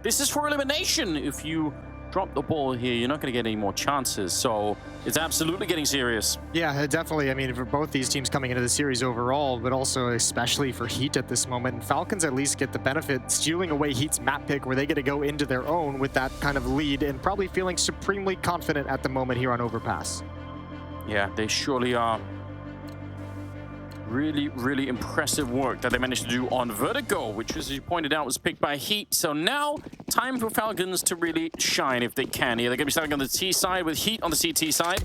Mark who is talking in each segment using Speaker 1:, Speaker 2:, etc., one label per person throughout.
Speaker 1: this is for elimination. If you drop the ball here, you're not going to get any more chances. So it's absolutely getting serious.
Speaker 2: Yeah, definitely. I mean, for both these teams coming into the series overall, but also especially for HEET at this moment. And Falcons at least get the benefit stealing away HEET's map pick, where they get to go into their own with that kind of lead and probably feeling supremely confident at the moment here on Overpass.
Speaker 1: Yeah, they surely are. Really, really impressive work that they managed to do on Vertigo, which, as you pointed out, was picked by HEET. So now, time for Falcons to really shine if they can. Yeah, they're going to be starting on the T side with HEET on the CT side.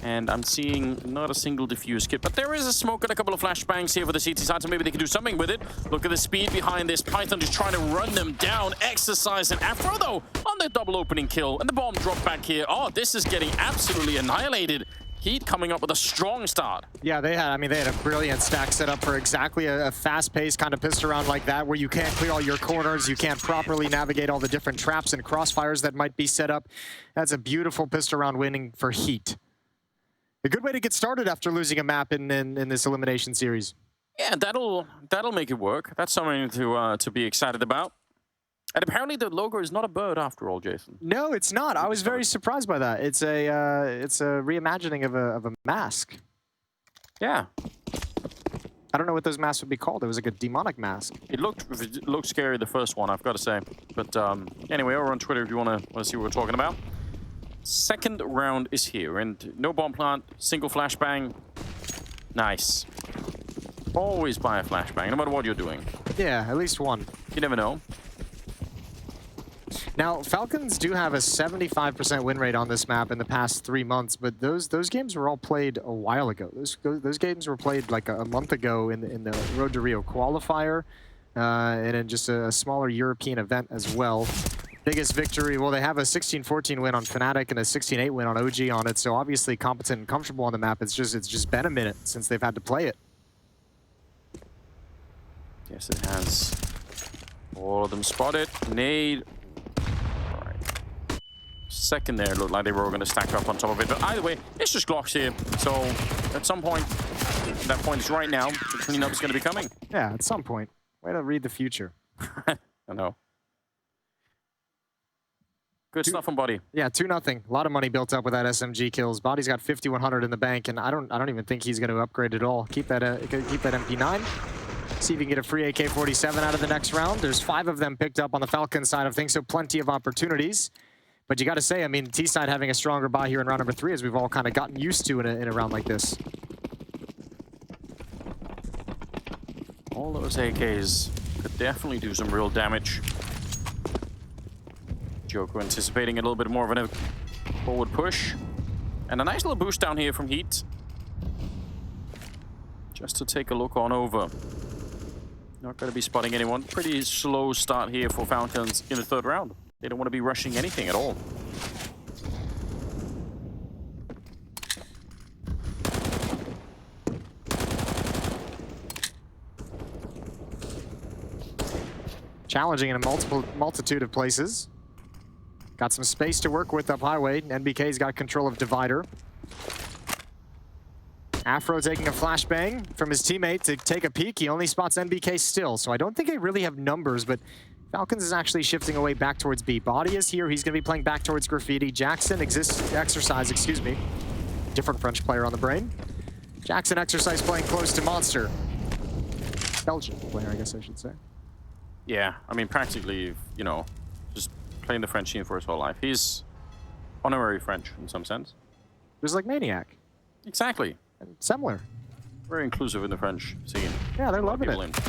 Speaker 1: And I'm seeing not a single defuse kit, but there is a smoke and a couple of flashbangs here for the CT side, so maybe they can do something with it. Look at the speed behind this. Python just trying to run them down. Exercise and Afro, though, on the double opening kill. And the bomb drop back here. Oh, this is getting absolutely annihilated. HEET coming up with a strong start.
Speaker 2: Yeah, they had a brilliant stack set up for exactly a fast-paced kind of pistol round like that, where you can't clear all your corners, you can't properly navigate all the different traps and crossfires that might be set up. That's a beautiful pistol round winning for HEET. A good way to get started after losing a map in this elimination series.
Speaker 1: Yeah, that'll make it work. That's something to be excited about. And apparently the logo is not a bird after all, Jason.
Speaker 2: No, it's not. I was very surprised by that. It's a reimagining of a mask.
Speaker 1: Yeah.
Speaker 2: I don't know what those masks would be called. It was like a demonic mask.
Speaker 1: It looked scary, the first one, I've got to say. But anyway, over on Twitter if you want to see what we're talking about. Second round is here, and no bomb plant, single flashbang. Nice. Always buy a flashbang, no matter what you're doing.
Speaker 2: Yeah, at least one.
Speaker 1: You never know.
Speaker 2: Now, Falcons do have a 75% win rate on this map in the past 3 months, but those games were all played a while ago. Those games were played like a month ago in the Road to Rio qualifier, and in just a smaller European event as well. Biggest victory, well, they have a 16-14 win on Fnatic and a 16-8 win on OG on it, so obviously competent and comfortable on the map. It's just been a minute since they've had to play it.
Speaker 1: Yes, it has. All of them spotted. Nade. Second there looked like they were going to stack up on top of it, but either way, it's just Glocks here. So at some point, that point is right now, the cleanup is going to be coming.
Speaker 2: Yeah, at some point. Way to read the future.
Speaker 1: I know. Good stuff from Body.
Speaker 2: Yeah, 2-0. A lot of money built up with that SMG kills. Body's got 5,100 in the bank, and I don't even think he's going to upgrade at all. Keep that MP9. See if you can get a free AK-47 out of the next round. There's 5 of them picked up on the Falcon side of things, so plenty of opportunities. But you got to say, I mean, T-side having a stronger buy here in round number 3, as we've all kind of gotten used to in a round like this.
Speaker 1: All those AKs could definitely do some real damage. Joker anticipating a little bit more of a forward push. And a nice little boost down here from HEET. Just to take a look on over. Not going to be spotting anyone. Pretty slow start here for Falcons in the 3rd round. They don't want to be rushing anything at all.
Speaker 2: Challenging in a multitude of places. Got some space to work with up highway. NBK's got control of Divider. Afro taking a flashbang from his teammate to take a peek. He only spots NBK still, so I don't think they really have numbers, but Falcons is actually shifting away back towards B. Body is here. He's going to be playing back towards Graffiti. Jackson Exercise, excuse me. Different French player on the brain. Jackson Exercise playing close to Monster. Belgian player, I guess I should say.
Speaker 1: Yeah, I mean, practically, you know, just playing the French team for his whole life. He's honorary French in some sense.
Speaker 2: Just like Maniac.
Speaker 1: Exactly.
Speaker 2: And similar.
Speaker 1: Very inclusive in the French scene.
Speaker 2: Yeah, they're loving it.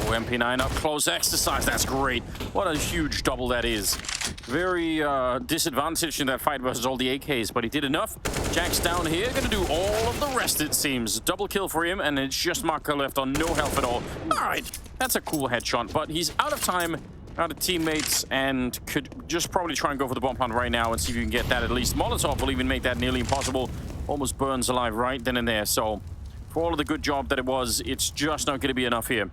Speaker 1: Oh, MP9 up close Exercise. That's great. What a huge double that is. Very disadvantaged in that fight versus all the AKs, but he did enough. Jack's down here, gonna do all of the rest, it seems. Double kill for him, and it's just Marco left on no health at all. All right, that's a cool headshot, but he's out of time, out of teammates, and could just probably try and go for the bomb plant right now and see if you can get that at least. Molotov will even make that nearly impossible. Almost burns alive right then and there, so for all of the good job that it was, it's just not going to be enough here.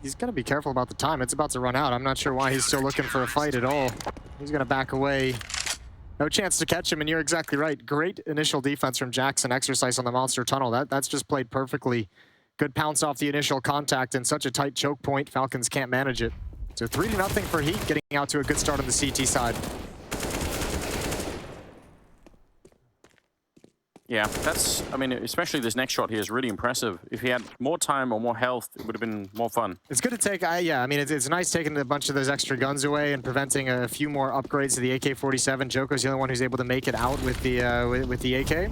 Speaker 2: He's got to be careful about the time. It's about to run out. I'm not sure why he's still looking for a fight at all. He's going to back away. No chance to catch him, and you're exactly right. Great initial defense from Jackson Exercise on the Monster Tunnel. That's just played perfectly. Good pounce off the initial contact and such a tight choke point. Falcons can't manage it. So 3-0 for HEET, getting out to a good start on the CT side.
Speaker 1: Yeah, that's, I mean, especially this next shot here is really impressive. If he had more time or more health, it would have been more fun.
Speaker 2: It's good to take, yeah, I mean, it's nice taking a bunch of those extra guns away and preventing a few more upgrades to the AK-47. Joko's the only one who's able to make it out with the AK.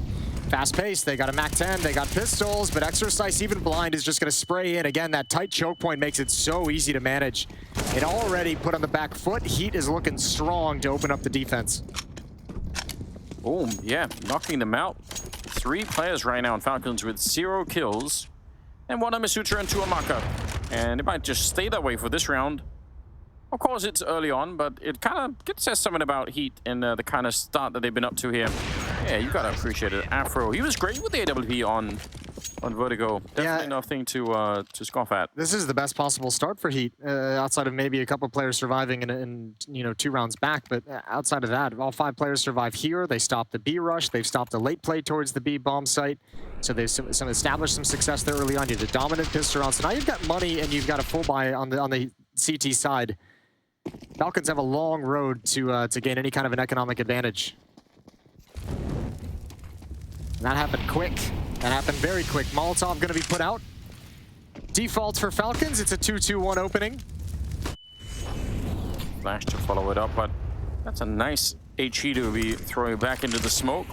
Speaker 2: Fast pace, they got a MAC-10, they got pistols, but Exorcise, even blind, is just going to spray in. Again, that tight choke point makes it so easy to manage. It already put on the back foot. HEET is looking strong to open up the defense.
Speaker 1: Boom, yeah, knocking them out. 3 players right now in Falcons with 0 kills. And 1 on Masutra and 2 on Maka. And it might just stay that way for this round. Of course, it's early on, but it kind of says something about HEET and the kind of start that they've been up to here. Yeah, you gotta appreciate it. Afro, he was great with the AWP on Vertigo. Definitely nothing to scoff at.
Speaker 2: This is the best possible start for HEET, outside of maybe a couple players surviving in 2 rounds back. But outside of that, all 5 players survive here. They stopped the B rush. They've stopped the late play towards the B bomb site. So they've established some success there early on. You had a dominant pistol round. So now you've got money and you've got a full buy on the CT side. Falcons have a long road to gain any kind of an economic advantage. And that happened quick. That happened very quick. Molotov going to be put out. Default for Falcons. It's a 2-2-1 opening.
Speaker 1: Flash to follow it up, but that's a nice HE to be throwing back into the smoke.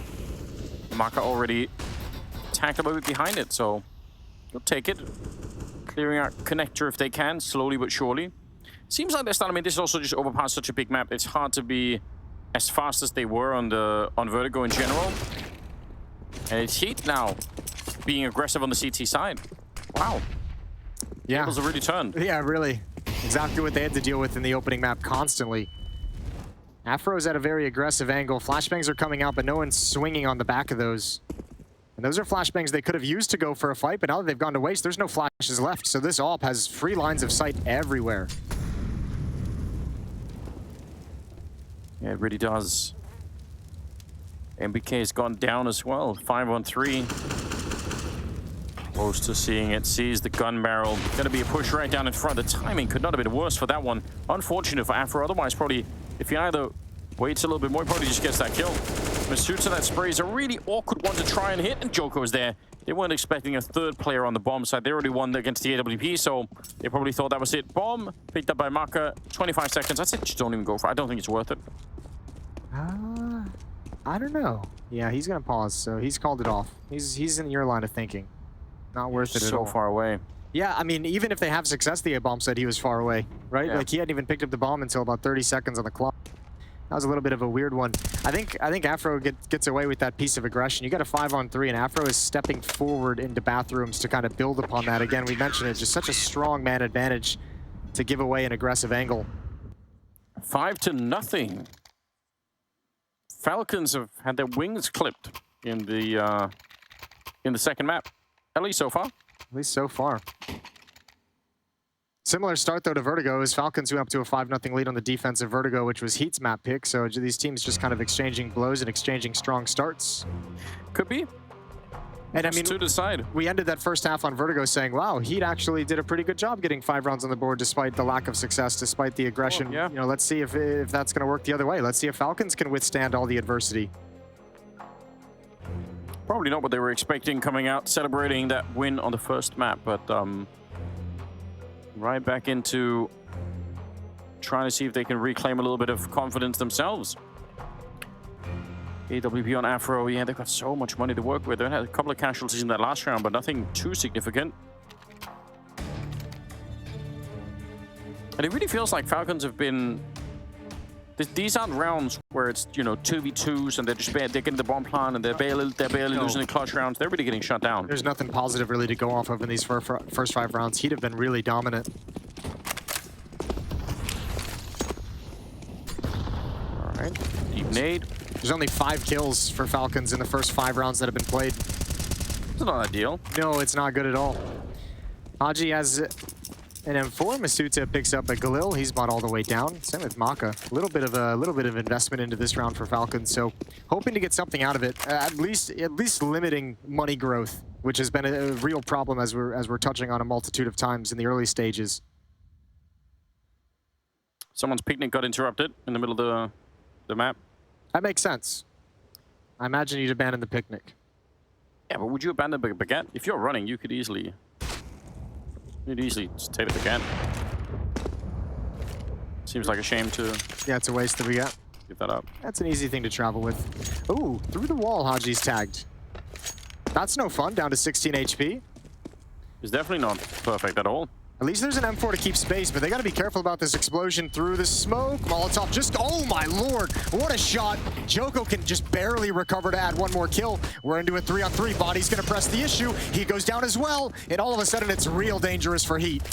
Speaker 1: Maka already attacked a little bit behind it, so he'll take it. Clearing out connector if they can, slowly but surely. Seems like they're starting. I mean, this is also just Overpass, such a big map. It's hard to be as fast as they were on Vertigo in general. And it's HEET now being aggressive on the CT side. Wow.
Speaker 2: Yeah.
Speaker 1: Tables have really turned.
Speaker 2: Yeah, really. Exactly what they had to deal with in the opening map constantly. Afro's at a very aggressive angle. Flashbangs are coming out, but no one's swinging on the back of those. And those are flashbangs they could have used to go for a fight, but now that they've gone to waste, there's no flashes left. So this AWP has free lines of sight everywhere.
Speaker 1: Yeah, it really does. MBK has gone down as well. 5-on-3. Close to seeing it. Sees the gun barrel. Going to be a push right down in front. The timing could not have been worse for that one. Unfortunate for Afro. Otherwise, probably, if he either waits a little bit more, he probably just gets that kill. Masuta, that spray is a really awkward one to try and hit, and Joko is there. They weren't expecting a 3rd player on the bomb side. They already won against the AWP, so they probably thought that was it. Bomb, picked up by Maka. 25 seconds. That's it. Just don't even go for it. I don't think it's worth it.
Speaker 2: I don't know. Yeah, he's going to pause, so he's called it off. He's in your line of thinking. Not worth it at all.
Speaker 1: So far away.
Speaker 2: Yeah, I mean, even if they have success, the A-bomb said he was far away, right?
Speaker 1: Yeah.
Speaker 2: Like, he hadn't even picked up the bomb until about 30 seconds on the clock. That was a little bit of a weird one. I think Afro gets away with that piece of aggression. You got a 5-on-3, and Afro is stepping forward into bathrooms to kind of build upon that. Again, we mentioned it's just such a strong man advantage to give away an aggressive angle.
Speaker 1: 5-0. Falcons have had their wings clipped in the second map. At least so far.
Speaker 2: At least so far. Similar start, though, to Vertigo, is Falcons who up to a 5-0 lead on the defensive Vertigo, which was HEET's map pick. So these teams just kind of exchanging blows and exchanging strong starts.
Speaker 1: Could be.
Speaker 2: And I mean,
Speaker 1: to decide.
Speaker 2: We ended that first half on Vertigo saying, wow, HEET actually did a pretty good job getting 5 rounds on the board despite the lack of success, despite the aggression.
Speaker 1: Yeah.
Speaker 2: You know, let's see if that's going to work the other way. Let's see if Falcons can withstand all the adversity.
Speaker 1: Probably not what they were expecting coming out, celebrating that win on the first map, but right back into trying to see if they can reclaim a little bit of confidence themselves. AWP on Afro, yeah, they've got so much money to work with. They had a couple of casualties in that last round, but nothing too significant. And it really feels like Falcons have been... These aren't rounds where it's, 2v2s and they're getting the bomb plan and they're barely losing in clutch rounds. They're really getting shut down.
Speaker 2: There's nothing positive really to go off of in these first 5 rounds. HEET have been really dominant.
Speaker 1: All right, deep nade.
Speaker 2: There's only 5 kills for Falcons in the first 5 rounds that have been played.
Speaker 1: It's not ideal.
Speaker 2: No, it's not good at all. Haji has an M4. Masuta picks up a Galil. He's bought all the way down. Same with Maka. A little bit of investment into this round for Falcons. So hoping to get something out of it. At least limiting money growth, which has been a real problem as we're touching on a multitude of times in the early stages.
Speaker 1: Someone's picnic got interrupted in the middle of the map.
Speaker 2: That makes sense. I imagine you'd abandon the picnic.
Speaker 1: Yeah, but would you abandon the baguette? If you're running, you could easily... You'd easily just take the baguette. Seems like a shame to...
Speaker 2: Yeah, it's a waste that we got.
Speaker 1: Give that up.
Speaker 2: That's an easy thing to travel with. Ooh, through the wall, Haji's tagged. That's no fun, down to 16 HP.
Speaker 1: It's definitely not perfect at all.
Speaker 2: At least there's an M4 to keep space, but they got to be careful about this explosion through the smoke. Molotov just, oh my lord, what a shot. Joko can just barely recover to add one more kill. We're into a 3-on-3. Body's going to press the issue. He goes down as well, and all of a sudden it's real dangerous for HEET.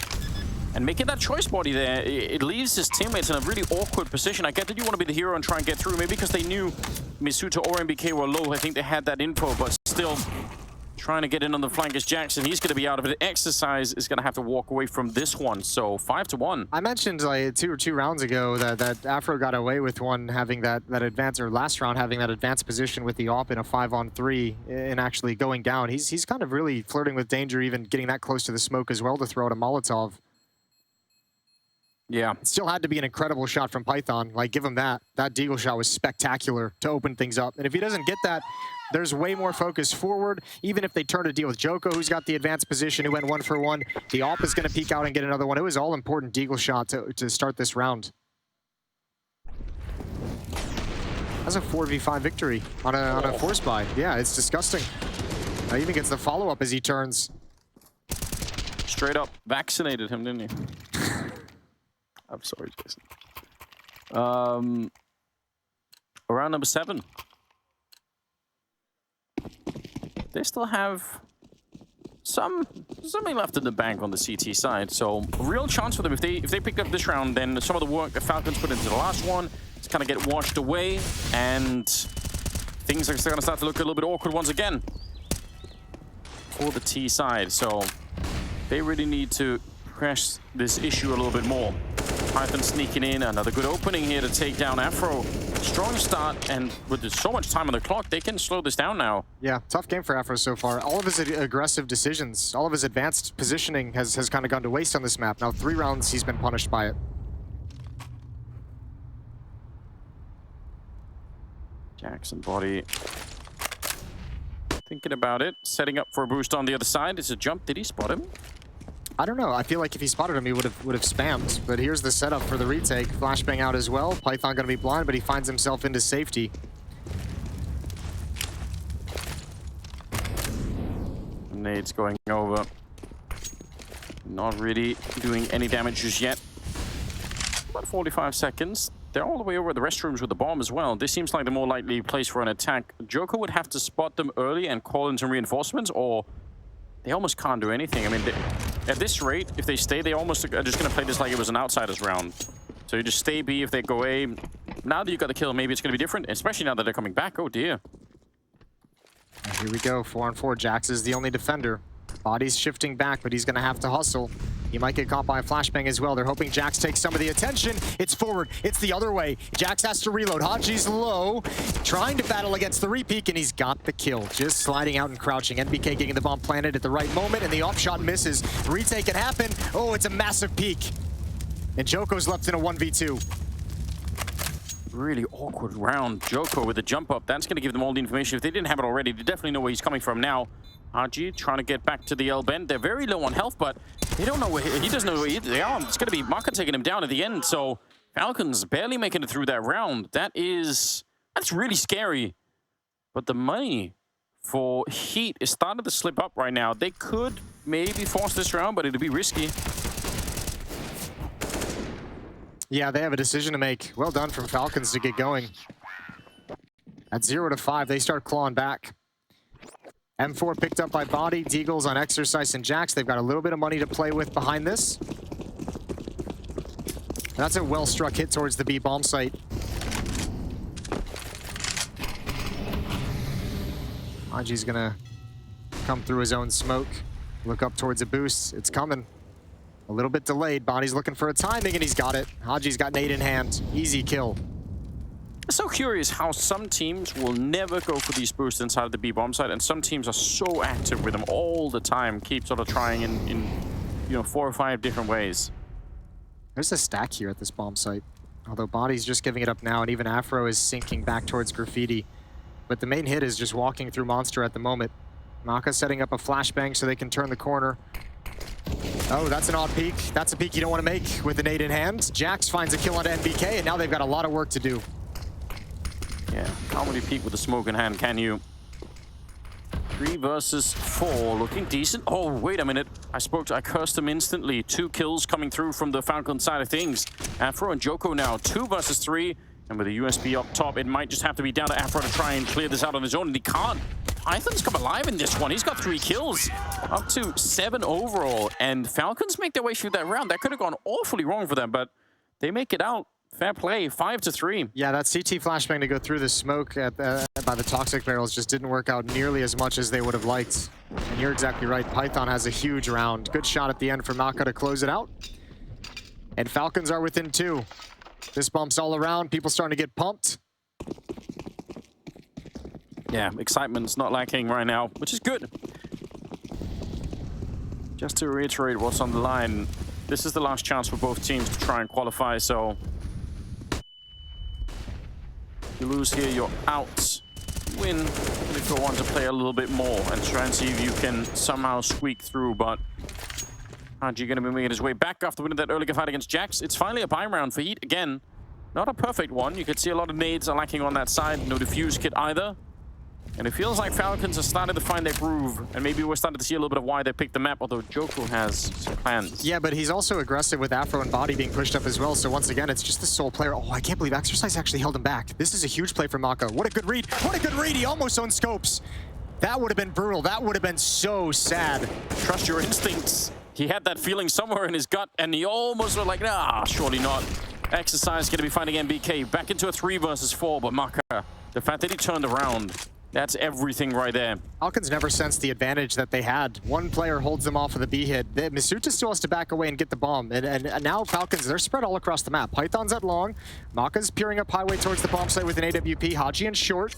Speaker 1: And making that choice body there, it leaves his teammates in a really awkward position. I get that you want to be the hero and try and get through, maybe because they knew Misuto or MBK were low. I think they had that info, but still trying to get in on the flank is Jackson. He's going to be out of it. Exercise is going to have to walk away from this one, so 5-1.
Speaker 2: I mentioned like two rounds ago that Afro got away with one having that advance, or last round having that advanced position with the AWP in a 5-on-3 and actually going down. He's kind of really flirting with danger, even getting that close to the smoke as well to throw out a Molotov.
Speaker 1: Yeah.
Speaker 2: It still had to be an incredible shot from Python. Like, give him that. That Deagle shot was spectacular to open things up. And if he doesn't get that, there's way more focus forward. Even if they turn to deal with Joko, who's got the advanced position, who went 1-for-1. The AWP is going to peek out and get another one. It was all important Deagle shot to start this round. That's a 4v5 victory on a force buy. Yeah, it's disgusting. Even gets the follow-up as he turns.
Speaker 1: Straight up vaccinated him, didn't he? I'm sorry, Jason. Around number 7. They still have something left in the bank on the CT side, so a real chance for them. If they pick up this round, then some of the work the Falcons put into the last one is kind of get washed away, and things are going to start to look a little bit awkward once again for the T side. So they really need to press this issue a little bit more. Python sneaking in, another good opening here to take down Afro. Strong start, and with so much time on the clock, they can slow this down now.
Speaker 2: Yeah, tough game for Afro so far. All of his aggressive decisions, all of his advanced positioning has kind of gone to waste on this map. Now 3 rounds, he's been punished by it.
Speaker 1: Jackson body. Thinking about it, setting up for a boost on the other side. It's a jump. Did he spot him?
Speaker 2: I don't know. I feel like if he spotted him, he would have spammed. But here's the setup for the retake. Flashbang out as well. Python going to be blind, but he finds himself into safety.
Speaker 1: Nades going over. Not really doing any damage just yet. About 45 seconds. They're all the way over at the restrooms with the bomb as well. This seems like the more likely place for an attack. Joko would have to spot them early and call in some reinforcements, or they almost can't do anything. I mean, at this rate, if they stay, they almost are just going to play this like it was an outsiders round. So you just stay B if they go A. Now that you got the kill, maybe it's going to be different, especially now that they're coming back. Oh, dear.
Speaker 2: And here we go, 4-on-4. Jax is the only defender. Body's shifting back, but he's going to have to hustle. He might get caught by a flashbang as well. They're hoping Jax takes some of the attention. It's forward. It's the other way. Jax has to reload. Haji's low, trying to battle against the repeak, and he's got the kill. Just sliding out and crouching. NBK getting the bomb planted at the right moment, and the off shot misses. Retake can happen. Oh, it's a massive peak. And Joko's left in a 1v2.
Speaker 1: Really awkward round. Joko with the jump up. That's going to give them all the information. If they didn't have it already, they definitely know where he's coming from now. Haji trying to get back to the L bend. They're very low on health, but they don't know where he doesn't know where they are. It's going to be Maka taking him down at the end. So Falcons barely making it through that round. That's really scary. But the money for HEET is starting to slip up right now. They could maybe force this round, but it'd be risky.
Speaker 2: Yeah, they have a decision to make. Well done from Falcons to get going. At 0-5, they start clawing back. M4 picked up by Body, Deagles on Exercise and Jax. They've got a little bit of money to play with behind this. That's a well-struck hit towards the B bomb site. Haji's gonna come through his own smoke. Look up towards a boost. It's coming. A little bit delayed. Body's looking for a timing, and he's got it. Haji's got nade in hand. Easy kill.
Speaker 1: I'm so curious how some teams will never go for these boosts inside of the B bomb site, and some teams are so active with them all the time, keep sort of trying in 4 or 5 different ways.
Speaker 2: There's a stack here at this bomb site. Although Body's just giving it up now, and even Afro is sinking back towards Graffiti. But the main hit is just walking through Monster at the moment. Maka setting up a flashbang so they can turn the corner. Oh, that's an odd peek. That's a peek you don't want to make with a nade in hand. Jax finds a kill onto NBK, and now they've got a lot of work to do.
Speaker 1: Yeah, how many peek with the smoke in hand can you? 3 versus 4, looking decent. Oh, wait a minute. I cursed him instantly. 2 kills coming through from the Falcon side of things. Afro and Joko now 2 versus 3. And with a USB up top, it might just have to be down to Afro to try and clear this out on his own, and he can't. Python's come alive in this one. He's got 3 kills, up to 7 overall. And Falcons make their way through that round. That could have gone awfully wrong for them, but they make it out. Fair play, 5-3.
Speaker 2: Yeah, that CT flashbang to go through the smoke by the toxic barrels just didn't work out nearly as much as they would have liked. And you're exactly right. Python has a huge round. Good shot at the end from Naka to close it out. And Falcons are within 2. This bump's all around. People starting to get pumped.
Speaker 1: Yeah, excitement's not lacking right now, which is good. Just to reiterate what's on the line, this is the last chance for both teams to try and qualify, so if you lose here, you're out. Win, and if you want to play a little bit more and try and see if you can somehow squeak through, but Haji going to be making his way back after winning that early fight against Jax. It's finally a buy round for HEET again. Not a perfect one. You could see a lot of nades are lacking on that side. No defuse kit either. And it feels like Falcons are starting to find their groove. And maybe we're starting to see a little bit of why they picked the map, although Joko has some plans.
Speaker 2: Yeah, but he's also aggressive with Afro and Body being pushed up as well. So once again, it's just the sole player. Oh, I can't believe Exercise actually held him back. This is a huge play for Maka. What a good read. What a good read. He almost owned scopes. That would have been brutal. That would have been so sad.
Speaker 1: Trust your instincts. He had that feeling somewhere in his gut, and he almost was like, nah, surely not. Exercise going to be finding MBK back into a 3 versus 4, but Maka, the fact that he turned around, that's everything right there.
Speaker 2: Falcons never sensed the advantage that they had. One player holds them off of the B hit. Masuta still has to back away and get the bomb. And now Falcons, they're spread all across the map. Python's at long. Maka's peering up highway towards the bomb site with an AWP. Haji in short.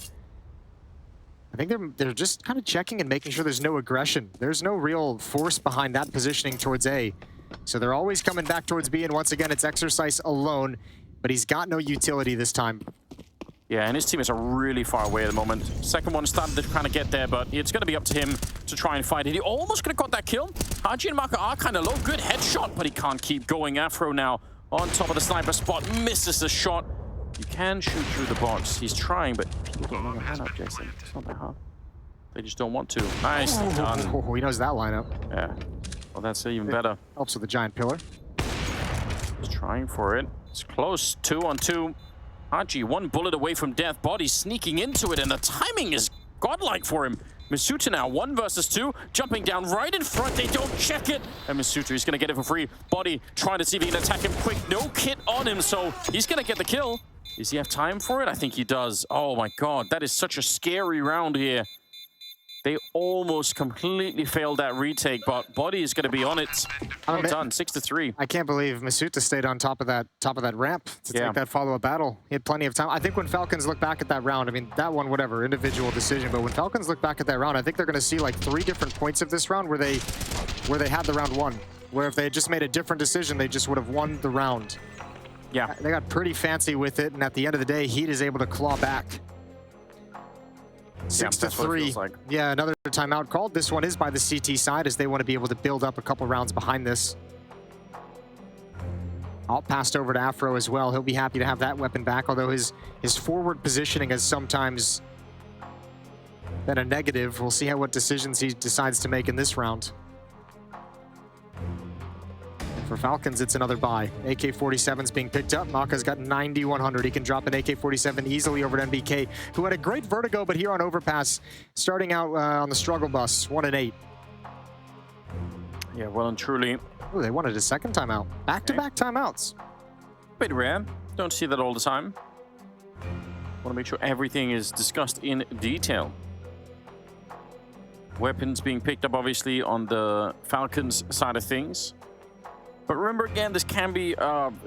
Speaker 2: I think they're just kind of checking and making sure there's no aggression. There's no real force behind that positioning towards A. So they're always coming back towards B, and once again, it's Exercise alone, but he's got no utility this time.
Speaker 1: Yeah, and his teammates are really far away at the moment. Second one started to kind of get there, but it's going to be up to him to try and fight it. He almost could have got that kill. Haji and Maka are kind of low. Good headshot, but he can't keep going. Afro now on top of the sniper spot, misses the shot. You can shoot through the box. He's trying, but people don't know how to, Jason. It's not that hard. They just don't want to. Nicely done.
Speaker 2: Oh, he knows that lineup.
Speaker 1: Yeah. Well, that's even better.
Speaker 2: Helps with the giant pillar.
Speaker 1: He's trying for it. It's close. 2-on-2. Haji, 1 bullet away from death. Body sneaking into it, and the timing is godlike for him. Masuta now 1 versus 2, jumping down right in front. They don't check it, and Masuta is going to get it for free. Body trying to see if he can attack him quick. No kit on him, so he's going to get the kill. Does he have time for it? I think he does. Oh my god, that is such a scary round here. They almost completely failed that retake, but Body is going to be on it. Well done, 6-3.
Speaker 2: I can't believe Masuta stayed on top of that ramp to take that follow-up battle. He had plenty of time. I think when Falcons look back at that round, I mean, that one, whatever, individual decision, but when Falcons look back at that round, I think they're going to see like 3 different points of this round where they had the round won. Where if they had just made a different decision, they just would have won the round.
Speaker 1: Yeah.
Speaker 2: They got pretty fancy with it, and at the end of the day, HEET is able to claw back. 6-3.
Speaker 1: Like.
Speaker 2: Yeah, another timeout called. This one is by the CT side as they want to be able to build up a couple rounds behind this. Alt passed over to Afro as well. He'll be happy to have that weapon back, although his forward positioning has sometimes been a negative. We'll see what decisions he decides to make in this round. For Falcons, it's another buy. AK-47's being picked up. Maka's got 9,100. He can drop an AK-47 easily over to NBK, who had a great vertigo, but here on Overpass, starting out on the struggle bus, 1-8.
Speaker 1: Yeah, well and truly.
Speaker 2: Oh, they wanted a second timeout. Back-to-back timeouts.
Speaker 1: Bit rare. Don't see that all the time. Want to make sure everything is discussed in detail. Weapons being picked up, obviously, on the Falcons side of things. But remember, again, this can be,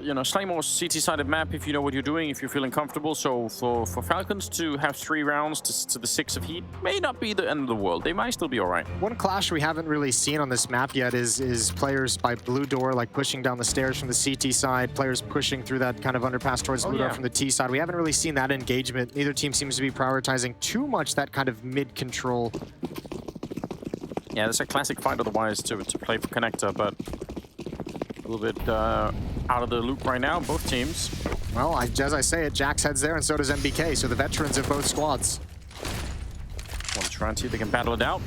Speaker 1: you know, slightly more CT-sided map if you know what you're doing, if you're feeling comfortable. So for Falcons to have 3 rounds to the 6 of Heat may not be the end of the world. They might still be all right.
Speaker 2: One clash we haven't really seen on this map yet is players by Blue Door, like pushing down the stairs from the CT side, players pushing through that kind of underpass towards Blue Door from the T side. We haven't really seen that engagement. Neither team seems to be prioritizing too much that kind of mid-control.
Speaker 1: Yeah, it's a classic fight otherwise to play for Connector, but a little bit out of the loop right now, both teams.
Speaker 2: Well, as I say it, Jax heads there and so does MBK, so the veterans of both squads.
Speaker 1: Want to try and see if they can battle it out.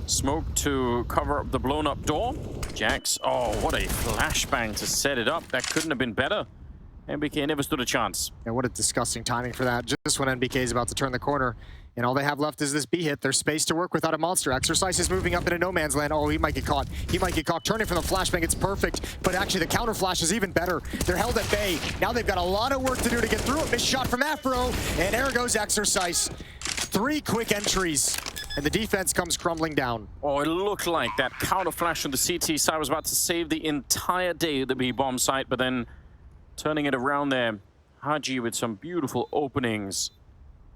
Speaker 1: Smoke to cover up the blown up door. Jax, oh, what a flashbang to set it up. That couldn't have been better. MBK never stood a chance.
Speaker 2: And what a disgusting timing for that. Just when MBK is about to turn the corner. And all they have left is this B hit. There's space to work without a monster. Exercise is moving up into no man's land. Oh, he might get caught. He might get caught. Turning from the flashbang, it's perfect. But actually, the counter flash is even better. They're held at bay. Now they've got a lot of work to do to get through it. Missed shot from Afro. And there goes Exercise. 3 quick entries. And the defense comes crumbling down.
Speaker 1: Oh, it looked like that counter flash on the CT side was about to save the entire day at the B bomb site, but then turning it around there, Haji with some beautiful openings.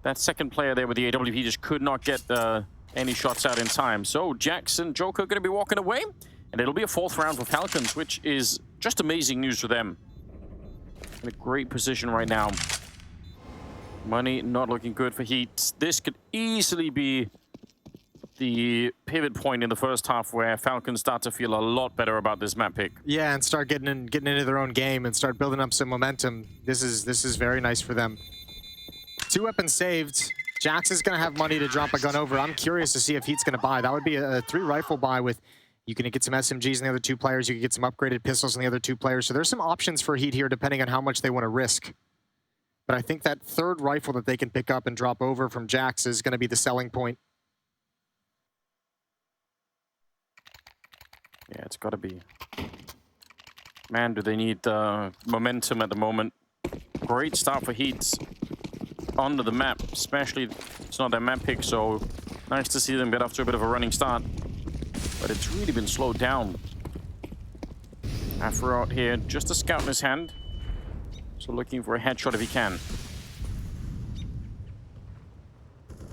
Speaker 1: That second player there with the AWP just could not get any shots out in time. So Jax and Joker going to be walking away, and it'll be a 4th round for Falcons, which is just amazing news for them. In a great position right now. Money not looking good for Heat. This could easily be the pivot point in the first half where Falcons start to feel a lot better about this map pick.
Speaker 2: Yeah, and start getting into their own game and start building up some momentum. This is very nice for them. 2 weapons saved. Jax is going to have money to drop a gun over. I'm curious to see if Heat's going to buy. That would be a 3 rifle buy with, you can get some SMGs in the other 2 players. You can get some upgraded pistols in the other 2 players. So there's some options for Heat here depending on how much they want to risk. But I think that 3rd rifle that they can pick up and drop over from Jax is going to be the selling point.
Speaker 1: Yeah, it's got to be. Man, do they need momentum at the moment. Great start for Heat onto the map, especially it's not their map pick, so nice to see them get off to a bit of a running start. But it's really been slowed down. Afro out here, just a scout in his hand. So looking for a headshot if he can.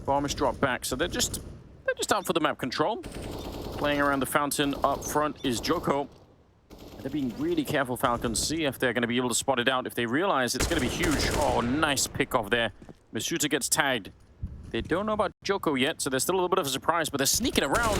Speaker 1: Bomb is dropped back, so they're just out for the map control. Playing around the fountain up front is Joko. They're being really careful, Falcons. See if they're going to be able to spot it out. If they realize it's going to be huge. Oh, nice pick off there. Masuta gets tagged. They don't know about Joko yet, so there's still a little bit of a surprise, but they're sneaking around.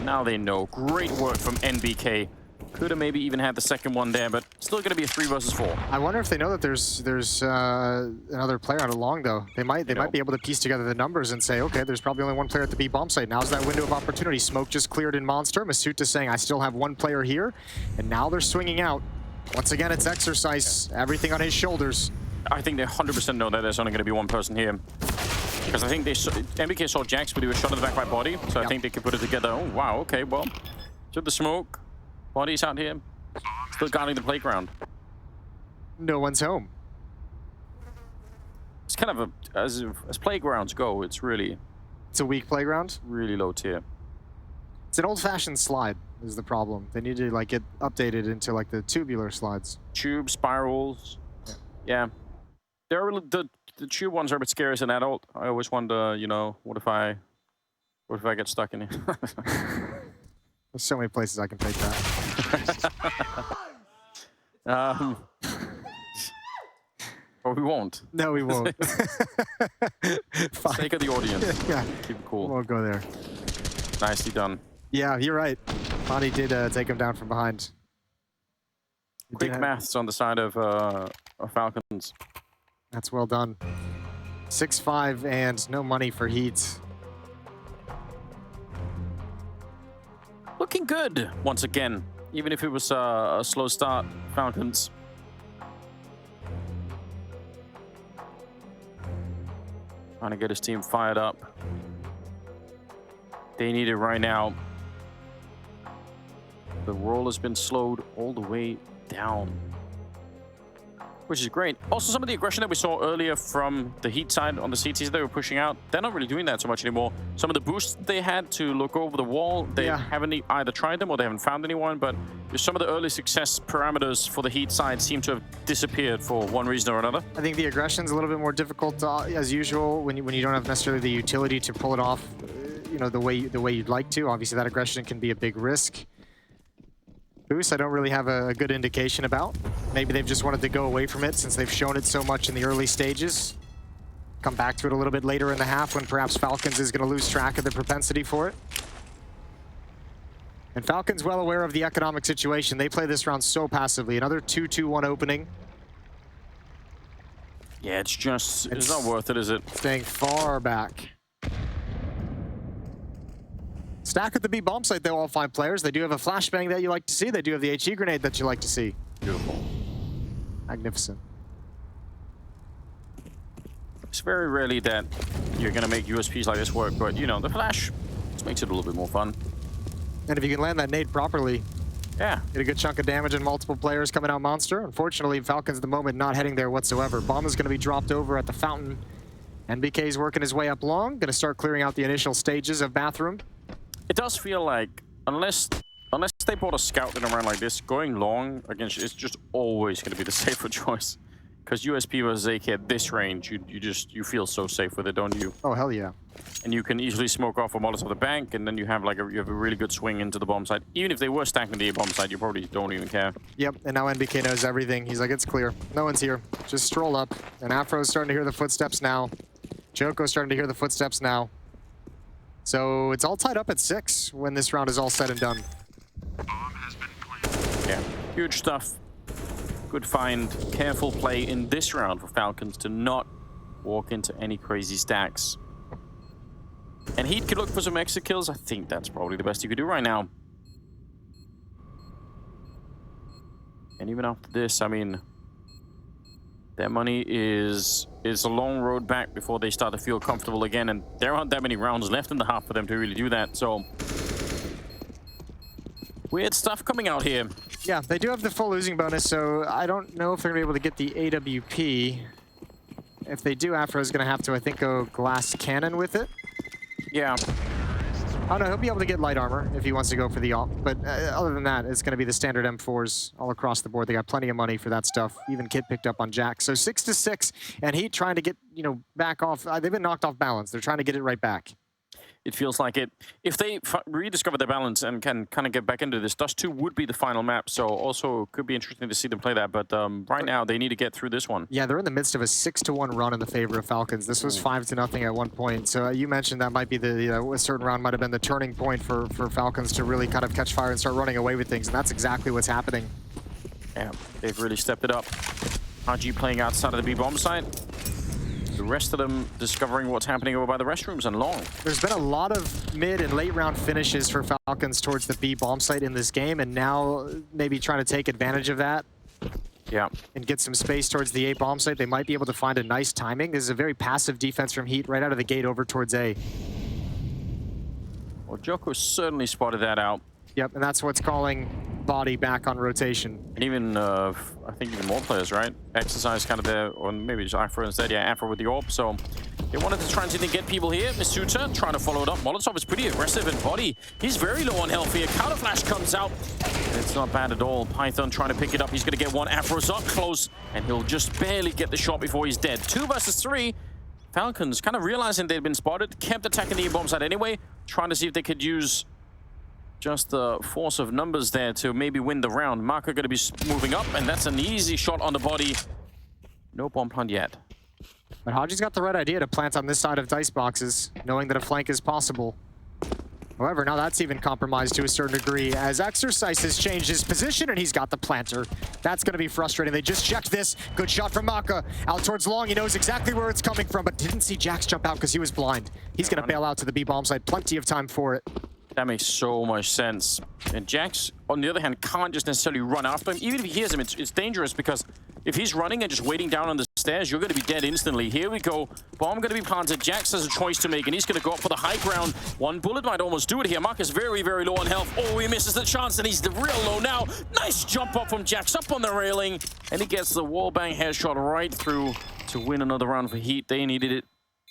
Speaker 1: Now they know. Great work from NBK. Could have maybe even had the second one there, but still going to be a 3 versus 4.
Speaker 2: I wonder if they know that there's another player out along though. They might be able to piece together the numbers and say, okay, there's probably only 1 player at the B bomb site. Now's that window of opportunity. Smoke just cleared in Monster. Masuta saying, I still have 1 player here, and now they're swinging out. Once again, it's Exercise. Everything on his shoulders.
Speaker 1: I think they 100% know that there's only going to be 1 person here. Because I think MBK saw Jax, but he was shot in the back by Body, so I think they could put it together. Oh, wow, okay, well, to the smoke. Body's out here, still guarding the playground.
Speaker 2: No one's home.
Speaker 1: It's kind of as playgrounds go, it's
Speaker 2: a weak playground.
Speaker 1: Really low tier.
Speaker 2: It's an old-fashioned slide is the problem. They need to like get updated into like the tubular slides.
Speaker 1: Tube spirals. Yeah. The tube ones are a bit scary as an adult. I always wonder, you know, what if I get stuck in here?
Speaker 2: There's so many places I can take that.
Speaker 1: But we won't.
Speaker 2: No, we won't.
Speaker 1: Sake of the audience.
Speaker 2: Yeah.
Speaker 1: Keep it cool.
Speaker 2: We won't go there.
Speaker 1: Nicely done.
Speaker 2: Yeah, you're right. Bonnie did take him down from behind.
Speaker 1: Quick maths on the side of Falcons.
Speaker 2: That's well done. 6-5 and no money for Heat.
Speaker 1: Looking good once again, even if it was a slow start, Falcons. Trying to get his team fired up. They need it right now. The roll has been slowed all the way down. which is great. Also, some of the aggression that we saw earlier from the Heat side on the CTs they were pushing out, they're not really doing that so much anymore. Some of the boosts they had to look over the wall, they haven't either tried them or they haven't found anyone, but some of the early success parameters for the Heat side seem to have disappeared for one reason or another.
Speaker 2: I think the aggression's a little bit more difficult as usual when you don't have necessarily the utility to pull it off, you know, the way you'd like to. Obviously, that aggression can be a big risk. Boost, I don't really have a good indication about. Maybe they've just wanted to go away from it since they've shown it so much in the early stages. Come back to it a little bit later in the half when perhaps Falcons is going to lose track of the propensity for it. And Falcons well aware of the economic situation. They play this round so passively. Another 2-2-1 opening.
Speaker 1: Yeah, it's not worth it, is it?
Speaker 2: Staying far back. Stack at the B bomb site, though, all 5 players. They do have a flashbang that you like to see. They do have the HE grenade that you like to see.
Speaker 1: Beautiful.
Speaker 2: Magnificent.
Speaker 1: It's very rarely that you're going to make USPs like this work, but, you know, the flash just makes it a little bit more fun.
Speaker 2: And if you can land that nade properly,
Speaker 1: yeah,
Speaker 2: get a good chunk of damage and multiple players coming out monster. Unfortunately, Falcons at the moment not heading there whatsoever. Bomb is going to be dropped over at the fountain. NBK's working his way up long. Going to start clearing out the initial stages of bathroom.
Speaker 1: It does feel like, unless they brought a scout in around like this, going long against it's just always going to be the safer choice. Because USP versus AK at this range, you feel so safe with it, don't you?
Speaker 2: Oh, hell yeah.
Speaker 1: And you can easily smoke off a Molotov the bank, and then you have a really good swing into the bomb site. Even if they were stacking the A bomb site, you probably don't even care.
Speaker 2: Yep, and now NBK knows everything. He's like, it's clear. No one's here. Just stroll up. And Afro's starting to hear the footsteps now. Joko's starting to hear the footsteps now. So it's all tied up at 6 when this round is all said and done.
Speaker 3: Bomb has been planted.
Speaker 1: Yeah, huge stuff. Good find, careful play in this round for Falcons to not walk into any crazy stacks. And Heat could look for some extra kills. I think that's probably the best you could do right now. And even after this, I mean, their money is a long road back before they start to feel comfortable again, and there aren't that many rounds left in the half for them to really do that, so weird stuff coming out here.
Speaker 2: Yeah, they do have the full losing bonus, so I don't know if they're going to be able to get the AWP. If they do, Afro's going to have to, I think, go glass cannon with it.
Speaker 1: Yeah.
Speaker 2: Oh no, he'll be able to get light armor if he wants to go for the AWP. But other than that, it's going to be the standard M4s all across the board. They got plenty of money for that stuff. Even Kid picked up on Jack. So 6-6, and Heat trying to get, you know, back off. They've been knocked off balance. They're trying to get it right back.
Speaker 1: It feels like it. If they rediscover their balance and can kind of get back into this, Dust 2 would be the final map, so also could be interesting to see them play that, but right now they need to get through this one.
Speaker 2: Yeah, they're in the midst of a 6-1 run in the favor of Falcons. This was 5-0 at one point, so you mentioned that might be a certain round might have been the turning point for Falcons to really kind of catch fire and start running away with things, and that's exactly what's happening.
Speaker 1: Yeah, they've really stepped it up. RG playing outside of the B-bomb site. The rest of them discovering what's happening over by the restrooms and long.
Speaker 2: There's been a lot of mid and late round finishes for Falcons towards the B bomb site in this game, and now maybe trying to take advantage of that.
Speaker 1: Yeah.
Speaker 2: And get some space towards the A bomb site. They might be able to find a nice timing. This is a very passive defense from Heat right out of the gate over towards A.
Speaker 1: Well, Joko certainly spotted that out.
Speaker 2: Yep, and that's what's calling body back on rotation.
Speaker 1: And even, I think even more players, right? Exercise kind of there, or maybe just Afro instead. Yeah, Afro with the AWP. So they wanted to try and see if they get people here. Misuta trying to follow it up. Molotov is pretty aggressive in body. He's very low on health here. Counter flash comes out. And it's not bad at all. Python trying to pick it up. He's going to get one. Afro's up close, and he'll just barely get the shot before he's dead. 2 versus 3. Falcons kind of realizing they'd been spotted, kept attacking the bomb site anyway, trying to see if they could use just the force of numbers there to maybe win the round. Marco going to be moving up, and that's an easy shot on the body. No bomb plant yet.
Speaker 2: But Haji's got the right idea to plant on this side of dice boxes, knowing that a flank is possible. However, now that's even compromised to a certain degree as Exercise has changed his position and he's got the planter. That's going to be frustrating. They just checked this. Good shot from Maka. Out towards long. He knows exactly where it's coming from, but didn't see Jax jump out because he was blind. He's going to bail out to the B bomb side. Plenty of time for it.
Speaker 1: That makes so much sense. And Jax, on the other hand, can't just necessarily run after him. Even if he hears him, it's dangerous because If he's running and just waiting down on the stairs, you're going to be dead instantly. Here we go. Bomb going to be planted. Jax has a choice to make, and he's going to go up for the high ground. One bullet might almost do it here. Mark is very, very low on health. Oh, he misses the chance, and he's real low now. Nice jump up from Jax up on the railing, and he gets the wallbang headshot right through to win another round for Heat. They needed it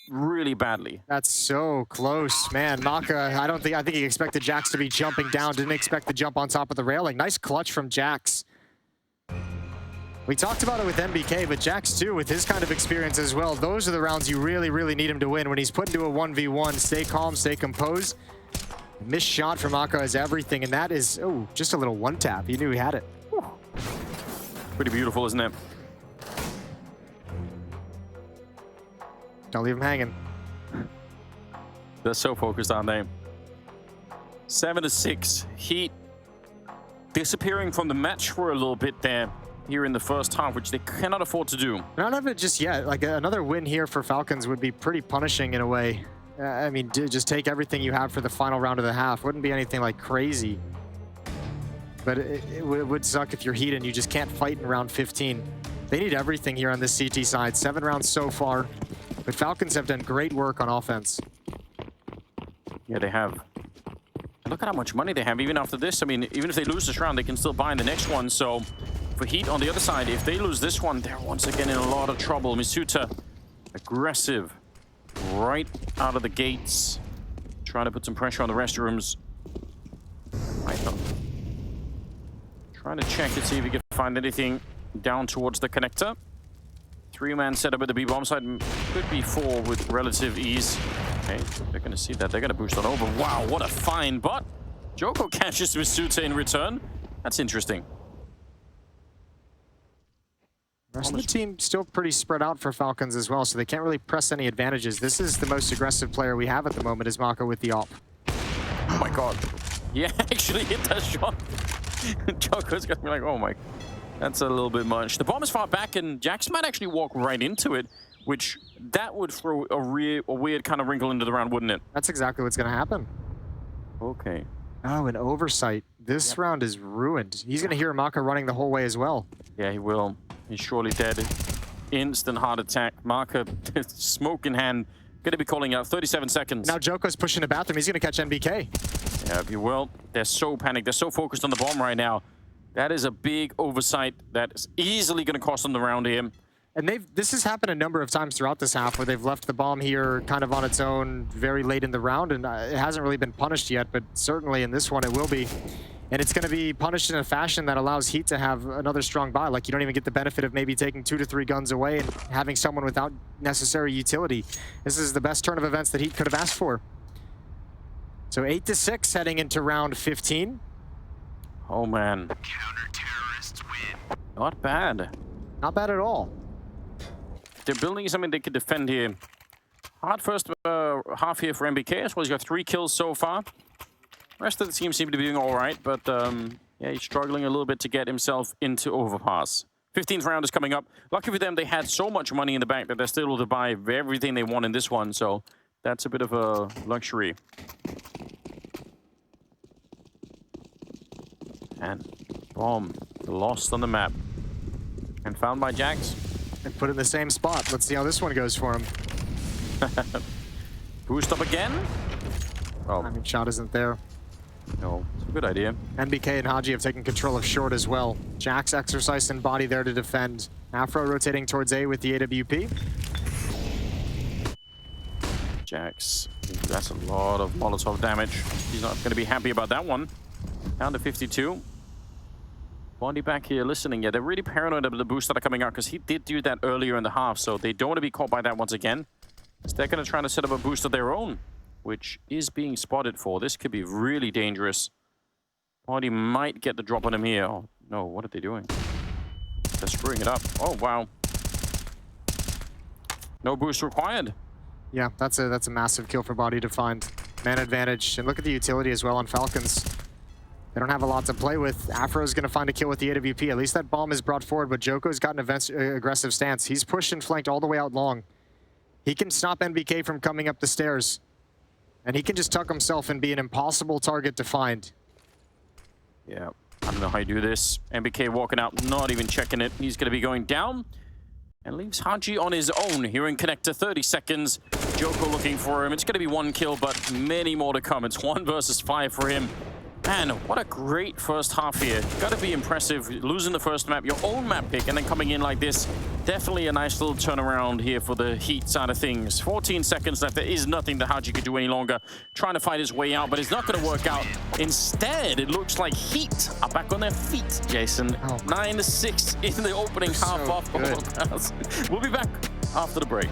Speaker 1: really badly.
Speaker 2: That's so close, man. Maka, I think he expected Jax to be jumping down. Didn't expect the jump on top of the railing. Nice clutch from Jax. We talked about it with MBK, but Jax too, with his kind of experience as well. Those are the rounds you really, really need him to win. When he's put into a 1v1, stay calm, stay composed. Missed shot from Maka is everything, and that is, oh, just a little one tap. He knew he had it. Whew.
Speaker 1: Pretty beautiful, isn't it?
Speaker 2: Don't leave him hanging.
Speaker 1: They're so focused, aren't they? 7-6. Heat disappearing from the match for a little bit there here in the first half, which they cannot afford to do.
Speaker 2: None of it just yet. Like another win here for Falcons would be pretty punishing in a way. I mean, just take everything you have for the final round of the half. Wouldn't be anything like crazy. But it would suck if you're Heat and you just can't fight in round 15. They need everything here on this CT side. 7 rounds so far. But Falcons have done great work on offense.
Speaker 1: Yeah, they have. Look at how much money they have even after this. I mean, even if they lose this round, they can still buy in the next one. So for Heat on the other side, if they lose this one, they're once again in a lot of trouble. Misuta, aggressive, right out of the gates. Trying to put some pressure on the restrooms. Right up. Trying to check and see if he can find anything down towards the connector. 3-man setup at the B-bomb side. Could be 4 with relative ease. Okay, they're going to see that. They're going to boost on over. Wow, what a find. But Joko catches Misuta in return. That's interesting.
Speaker 2: The rest of the team still pretty spread out for Falcons as well, so they can't really press any advantages. This is the most aggressive player we have at the moment, is Maka with the op.
Speaker 1: Oh my god. Yeah, actually hit that shot. Joko's going to be like, oh my. That's a little bit much. The bomb is far back, and Jax might actually walk right into it, which that would throw a weird kind of wrinkle into the round, wouldn't it?
Speaker 2: That's exactly what's going to happen.
Speaker 1: Okay.
Speaker 2: Oh, an oversight. This round is ruined. He's going to hear Maka running the whole way as well.
Speaker 1: Yeah, he will. He's surely dead. Instant heart attack. Maka, smoke in hand, going to be calling out 37 seconds.
Speaker 2: Now Joko's pushing the bathroom. He's going to catch MBK.
Speaker 1: Yeah, if you will. They're so panicked. They're so focused on the bomb right now. That is a big oversight that is easily going to cost them the round here.
Speaker 2: And this has happened a number of times throughout this half where they've left the bomb here kind of on its own very late in the round, and it hasn't really been punished yet, but certainly in this one it will be. And it's going to be punished in a fashion that allows Heat to have another strong buy. Like, you don't even get the benefit of maybe taking 2 to 3 guns away and having someone without necessary utility. This is the best turn of events that Heat could have asked for. So 8-6 heading into round 15.
Speaker 1: Oh man.
Speaker 3: Counter-terrorists win.
Speaker 1: Not bad.
Speaker 2: Not bad at all.
Speaker 1: They're building something they could defend here. Hard first half here for MBK as well. He's got 3 kills so far. Rest of the team seem to be doing all right, but yeah, he's struggling a little bit to get himself into Overpass. 15th round is coming up. Lucky for them, they had so much money in the bank that they're still able to buy everything they want in this one, so that's a bit of a luxury. And bomb lost on the map. And found by Jax.
Speaker 2: And put in the same spot. Let's see how this one goes for him.
Speaker 1: Boost up again? Oh,
Speaker 2: I mean, shot isn't there.
Speaker 1: no. It's a good idea.
Speaker 2: MBK and Haji have taken control of short as well. Jax exercised in body there to defend. Afro rotating towards A with the AWP.
Speaker 1: Jax. That's a lot of Molotov damage. He's not going to be happy about that one. Down to 52. Bondi back here listening. Yeah, they're really paranoid of the boosts that are coming out because he did do that earlier in the half, so they don't want to be caught by that once again. So they're going to try to set up a boost of their own, which is being spotted for. This could be really dangerous. Bondi might get the drop on him here. Oh, no, what are they doing? They're screwing it up. Oh, wow. No boost required.
Speaker 2: Yeah, that's a massive kill for Body to find. Man advantage. And look at the utility as well on Falcons. They don't have a lot to play with. Afro's going to find a kill with the AWP. At least that bomb is brought forward, but Joko's got an aggressive stance. He's pushed and flanked all the way out long. He can stop NBK from coming up the stairs. And he can just tuck himself and be an impossible target to find.
Speaker 1: Yeah. I don't know how you do this. MBK walking out, not even checking it. He's going to be going down. And leaves Haji on his own here in connector. 30 seconds. Joko looking for him. It's going to be 1 kill, but many more to come. It's 1 versus 5 for him. Man, what a great first half here. Got to be impressive. Losing the first map, your own map pick, and then coming in like this. Definitely a nice little turnaround here for the Heat side of things. 14 seconds left. There is nothing that Haji could do any longer. Trying to fight his way out, but it's not going to work out. Instead, it looks like Heat are back on their feet, Jason. 9-6 in the opening half of Overpass. We'll be back after the break.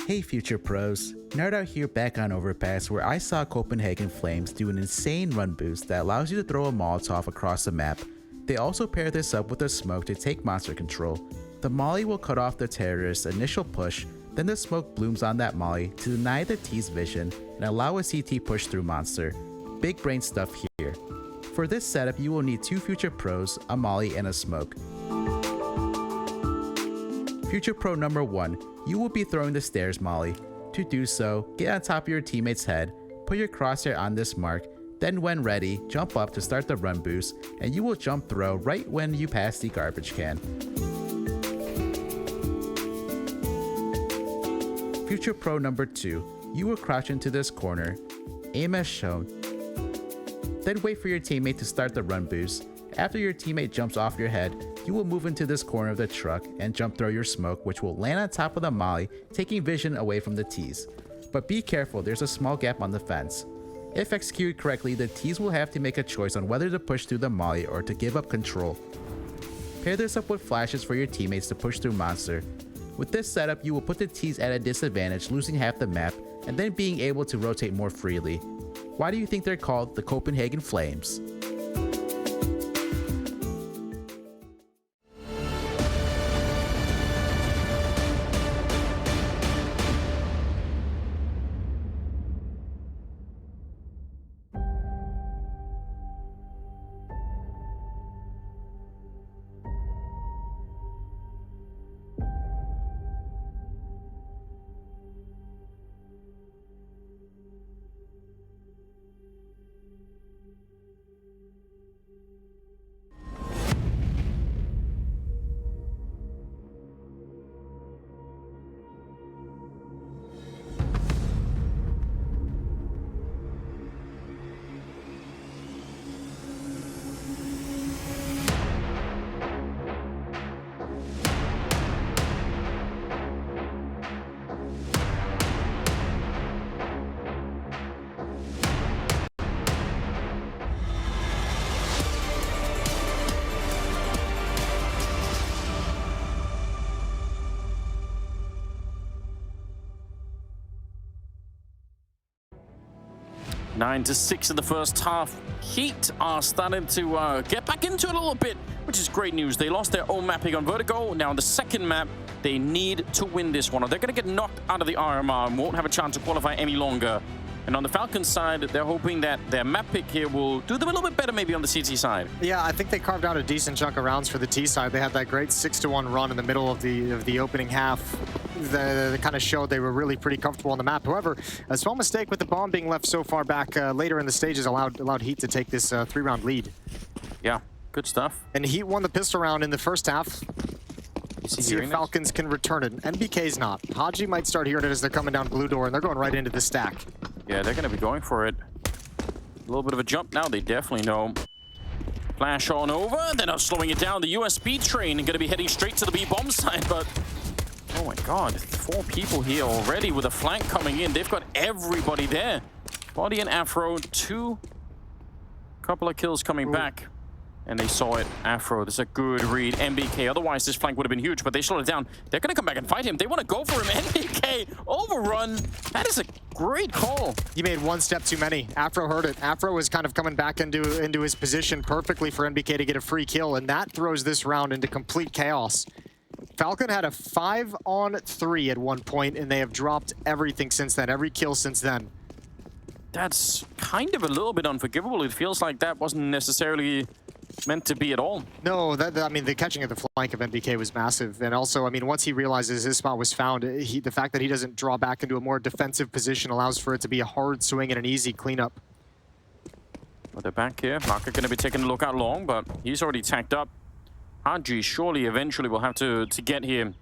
Speaker 4: Hey future pros, Nerd out here back on Overpass where I saw Copenhagen Flames do an insane run boost that allows you to throw a Molotov across the map. They also pair this up with a smoke to take monster control. The molly will cut off the terrorist's initial push, then the smoke blooms on that molly to deny the T's vision and allow a CT push through monster. Big brain stuff here. For this setup you will need 2 future pros, a molly and a smoke. Future pro number 1, you will be throwing the stairs molly. To do so, get on top of your teammate's head, put your crosshair on this mark, then when ready, jump up to start the run boost, and you will jump throw right when you pass the garbage can. Future pro number 2, you will crouch into this corner, aim as shown, then wait for your teammate to start the run boost. After your teammate jumps off your head, you will move into this corner of the truck and jump throw your smoke, which will land on top of the molly, taking vision away from the T's. But be careful, there's a small gap on the fence. If executed correctly, the T's will have to make a choice on whether to push through the molly or to give up control. Pair this up with flashes for your teammates to push through monster. With this setup, you will put the T's at a disadvantage, losing half the map, and then being able to rotate more freely. Why do you think they're called the Copenhagen Flames?
Speaker 1: Nine to 6 in the first half. Heat are starting to get back into it a little bit, which is great news. They lost their own mapping on Vertigo. Now on the second map, they need to win this one, or they're going to get knocked out of the RMR and won't have a chance to qualify any longer. And on the Falcons side, they're hoping that their map pick here will do them a little bit better maybe on the CT side.
Speaker 2: Yeah, I think they carved out a decent chunk of rounds for the T side. They had that great 6-1 run in the middle of the opening half. That kind of showed they were really pretty comfortable on the map. However, a small mistake with the bomb being left so far back later in the stages allowed Heat to take this 3-round lead.
Speaker 1: Yeah, good stuff.
Speaker 2: And Heat won the pistol round in the first half. Let's see if Falcons can return it. MBK's not. Haji might start hearing it as they're coming down blue door, and they're going right into the stack.
Speaker 1: Yeah, they're going to be going for it. A little bit of a jump now, they definitely know. Flash on over, they're not slowing it down. The USB train going to be heading straight to the B-bomb side, but... oh my god, 4 people here already with a flank coming in. They've got everybody there. Body and Afro, 2 Couple of kills coming back. And they saw it. Afro, this is a good read. MBK, otherwise this flank would have been huge, but they slowed it down. They're going to come back and fight him. They want to go for him. MBK, overrun. That is a great call.
Speaker 2: He made one step too many. Afro heard it. Afro was kind of coming back into his position perfectly for MBK to get a free kill, and that throws this round into complete chaos. Falcon had a 5-on-3 at one point, and they have dropped everything since then, every kill since then.
Speaker 1: That's kind of a little bit unforgivable. It feels like that wasn't necessarily meant to be at all.
Speaker 2: No, I mean, the catching of the flank of MBK was massive. And also, I mean, once he realizes his spot was found, the fact that he doesn't draw back into a more defensive position allows for it to be a hard swing and an easy cleanup.
Speaker 1: But they're back here. Maka going to be taking a look out long, but he's already tacked up. Haji surely eventually will have to get here.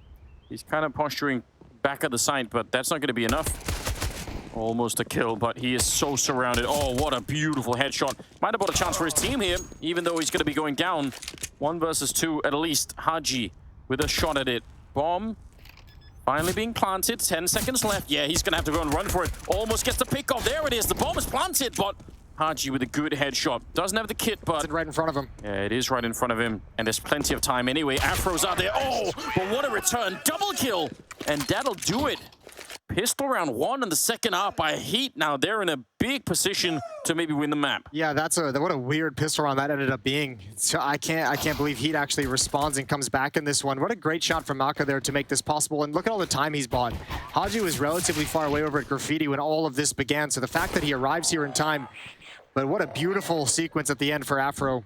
Speaker 1: He's kind of posturing back at the site, but that's not going to be enough. Almost a kill, but he is so surrounded. Oh, what a beautiful headshot. Might have brought a chance for his team here, even though he's going to be going down. 1 versus 2 at least. Haji with a shot at it. Bomb finally being planted. 10 seconds left. Yeah, he's going to have to go and run for it. Almost gets the pick off. There it is. The bomb is planted, but Haji with a good headshot. Doesn't have the kit, but...
Speaker 2: It's right in front of him.
Speaker 1: Yeah, it is right in front of him. And there's plenty of time anyway. Afro's out there. Oh, but what a return. Double kill. And that'll do it. Pistol round 1 in the second half by HEET. Now they're in a big position to maybe win the map.
Speaker 2: Yeah, what a weird pistol round that ended up being. So I can't believe HEET actually responds and comes back in this one. What a great shot from Maka there to make this possible. And look at all the time he's bought. Haji was relatively far away over at Graffiti when all of this began. So the fact that he arrives here in time, but what a beautiful sequence at the end for Afro.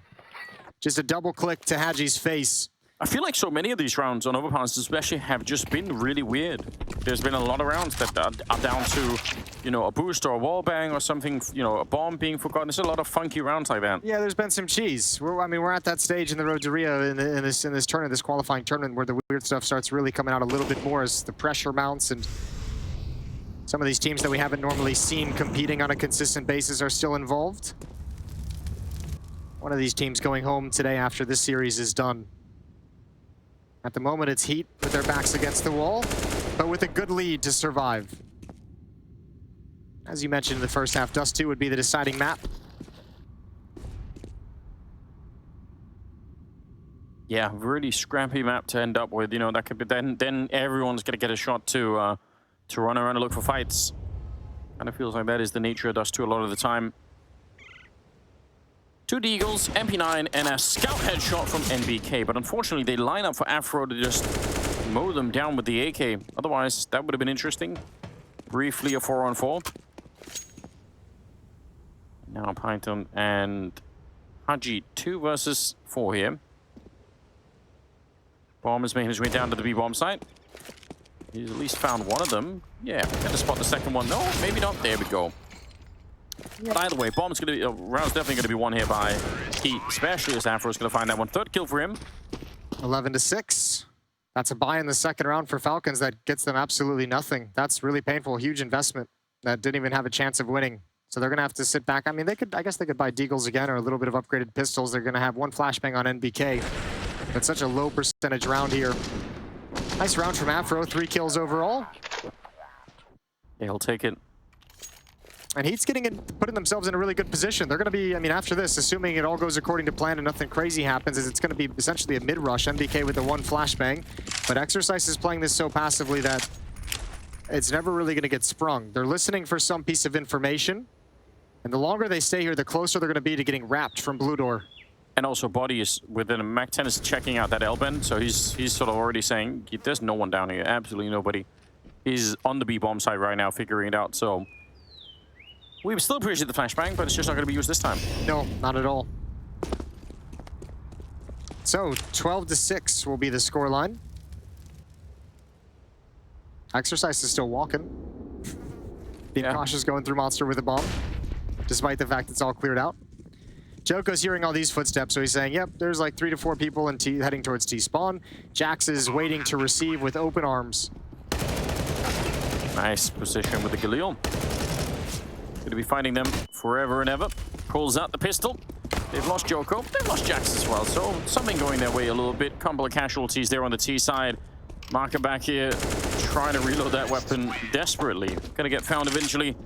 Speaker 2: Just a double click to Haji's face.
Speaker 1: I feel like so many of these rounds on Overpass especially have just been really weird. There's been a lot of rounds that are down to, you know, a boost or a wall bang or something, you know, a bomb being forgotten. There's a lot of funky rounds like that.
Speaker 2: Yeah, there's been some cheese. We're at that stage in the Road to Rio in this tournament, this qualifying tournament, where the weird stuff starts really coming out a little bit more as the pressure mounts, and some of these teams that we haven't normally seen competing on a consistent basis are still involved. One of these teams going home today after this series is done. At the moment, it's HEET with their backs against the wall, but with a good lead to survive. As you mentioned in the first half, Dust 2 would be the deciding map.
Speaker 1: Yeah, really scrappy map to end up with. You know, that could be then everyone's gonna get a shot to run around and look for fights. Kind of feels like that is the nature of Dust 2 a lot of the time. 2 Deagles, MP9, and a scout headshot from NBK. But unfortunately, they line up for Afro to just mow them down with the AK. Otherwise, that would have been interesting. Briefly, a 4-on-4. Now Python and Haji, 2 versus 4 here. Bomb is making his way down to the B-bomb site. He's at least found one of them. Yeah, got to spot the second one. No, maybe not. There we go. But either way, bomb's gonna be round's definitely gonna be won here by HEET, especially as Afro's gonna find that one. 3rd kill for him.
Speaker 2: 11-6. That's a buy in the second round for Falcons that gets them absolutely nothing. That's really painful. Huge investment that didn't even have a chance of winning. So they're gonna have to sit back. I mean, I guess they could buy Deagles again or a little bit of upgraded pistols. They're gonna have 1 flashbang on NBK. But such a low percentage round here. Nice round from Afro. 3 kills overall.
Speaker 1: Yeah, he'll take it.
Speaker 2: And HEET's putting themselves in a really good position. They're going to be, I mean, after this, assuming it all goes according to plan and nothing crazy happens, is it's going to be essentially a mid-rush. MBK with the 1 flashbang. But Exercise is playing this so passively that it's never really going to get sprung. They're listening for some piece of information. And the longer they stay here, the closer they're going to be to getting wrapped from Blue Door.
Speaker 1: And also Body is within a Mac 10 is checking out that L-bend, so he's sort of already saying, there's no one down here, absolutely nobody. He's on the B-bomb side right now, figuring it out, so... We still appreciate the flashbang, but it's just not going to be used this time.
Speaker 2: No, not at all. So, 12-6 will be the scoreline. Exercise is still walking. Being cautious going through Monster with a bomb, despite the fact it's all cleared out. Joko's hearing all these footsteps, so he's saying, yep, there's like 3 to 4 people in heading towards T-spawn. Jax is waiting to receive with open arms.
Speaker 1: Nice position with the Galil. Going to be fighting them forever and ever. Pulls out the pistol. They've lost Joko. They've lost Jax as well, so something going their way a little bit. Couple of casualties there on the T side. Marker back here, trying to reload that weapon desperately. Going to get found eventually.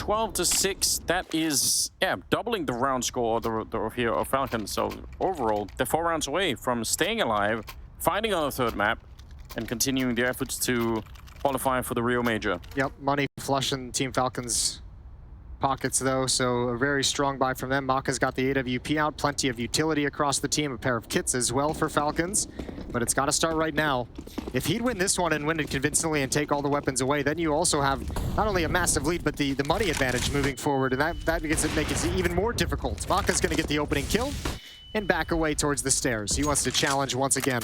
Speaker 1: 12 to 6. That is, yeah, doubling the round score of Falcons. So overall, they're 4 rounds away from staying alive, fighting on the third map, and continuing their efforts to qualify for the Rio Major.
Speaker 2: Yep, money flushing Team Falcons pockets though, so a very strong buy from them. Maka's got the AWP out, plenty of utility across the team, a pair of kits as well for Falcons, but it's got to start right now. If he'd win this one and win it convincingly and take all the weapons away, then you also have not only a massive lead, but the money advantage moving forward, and that makes it even more difficult. Maka's going to get the opening kill and back away towards the stairs. He wants to challenge once again.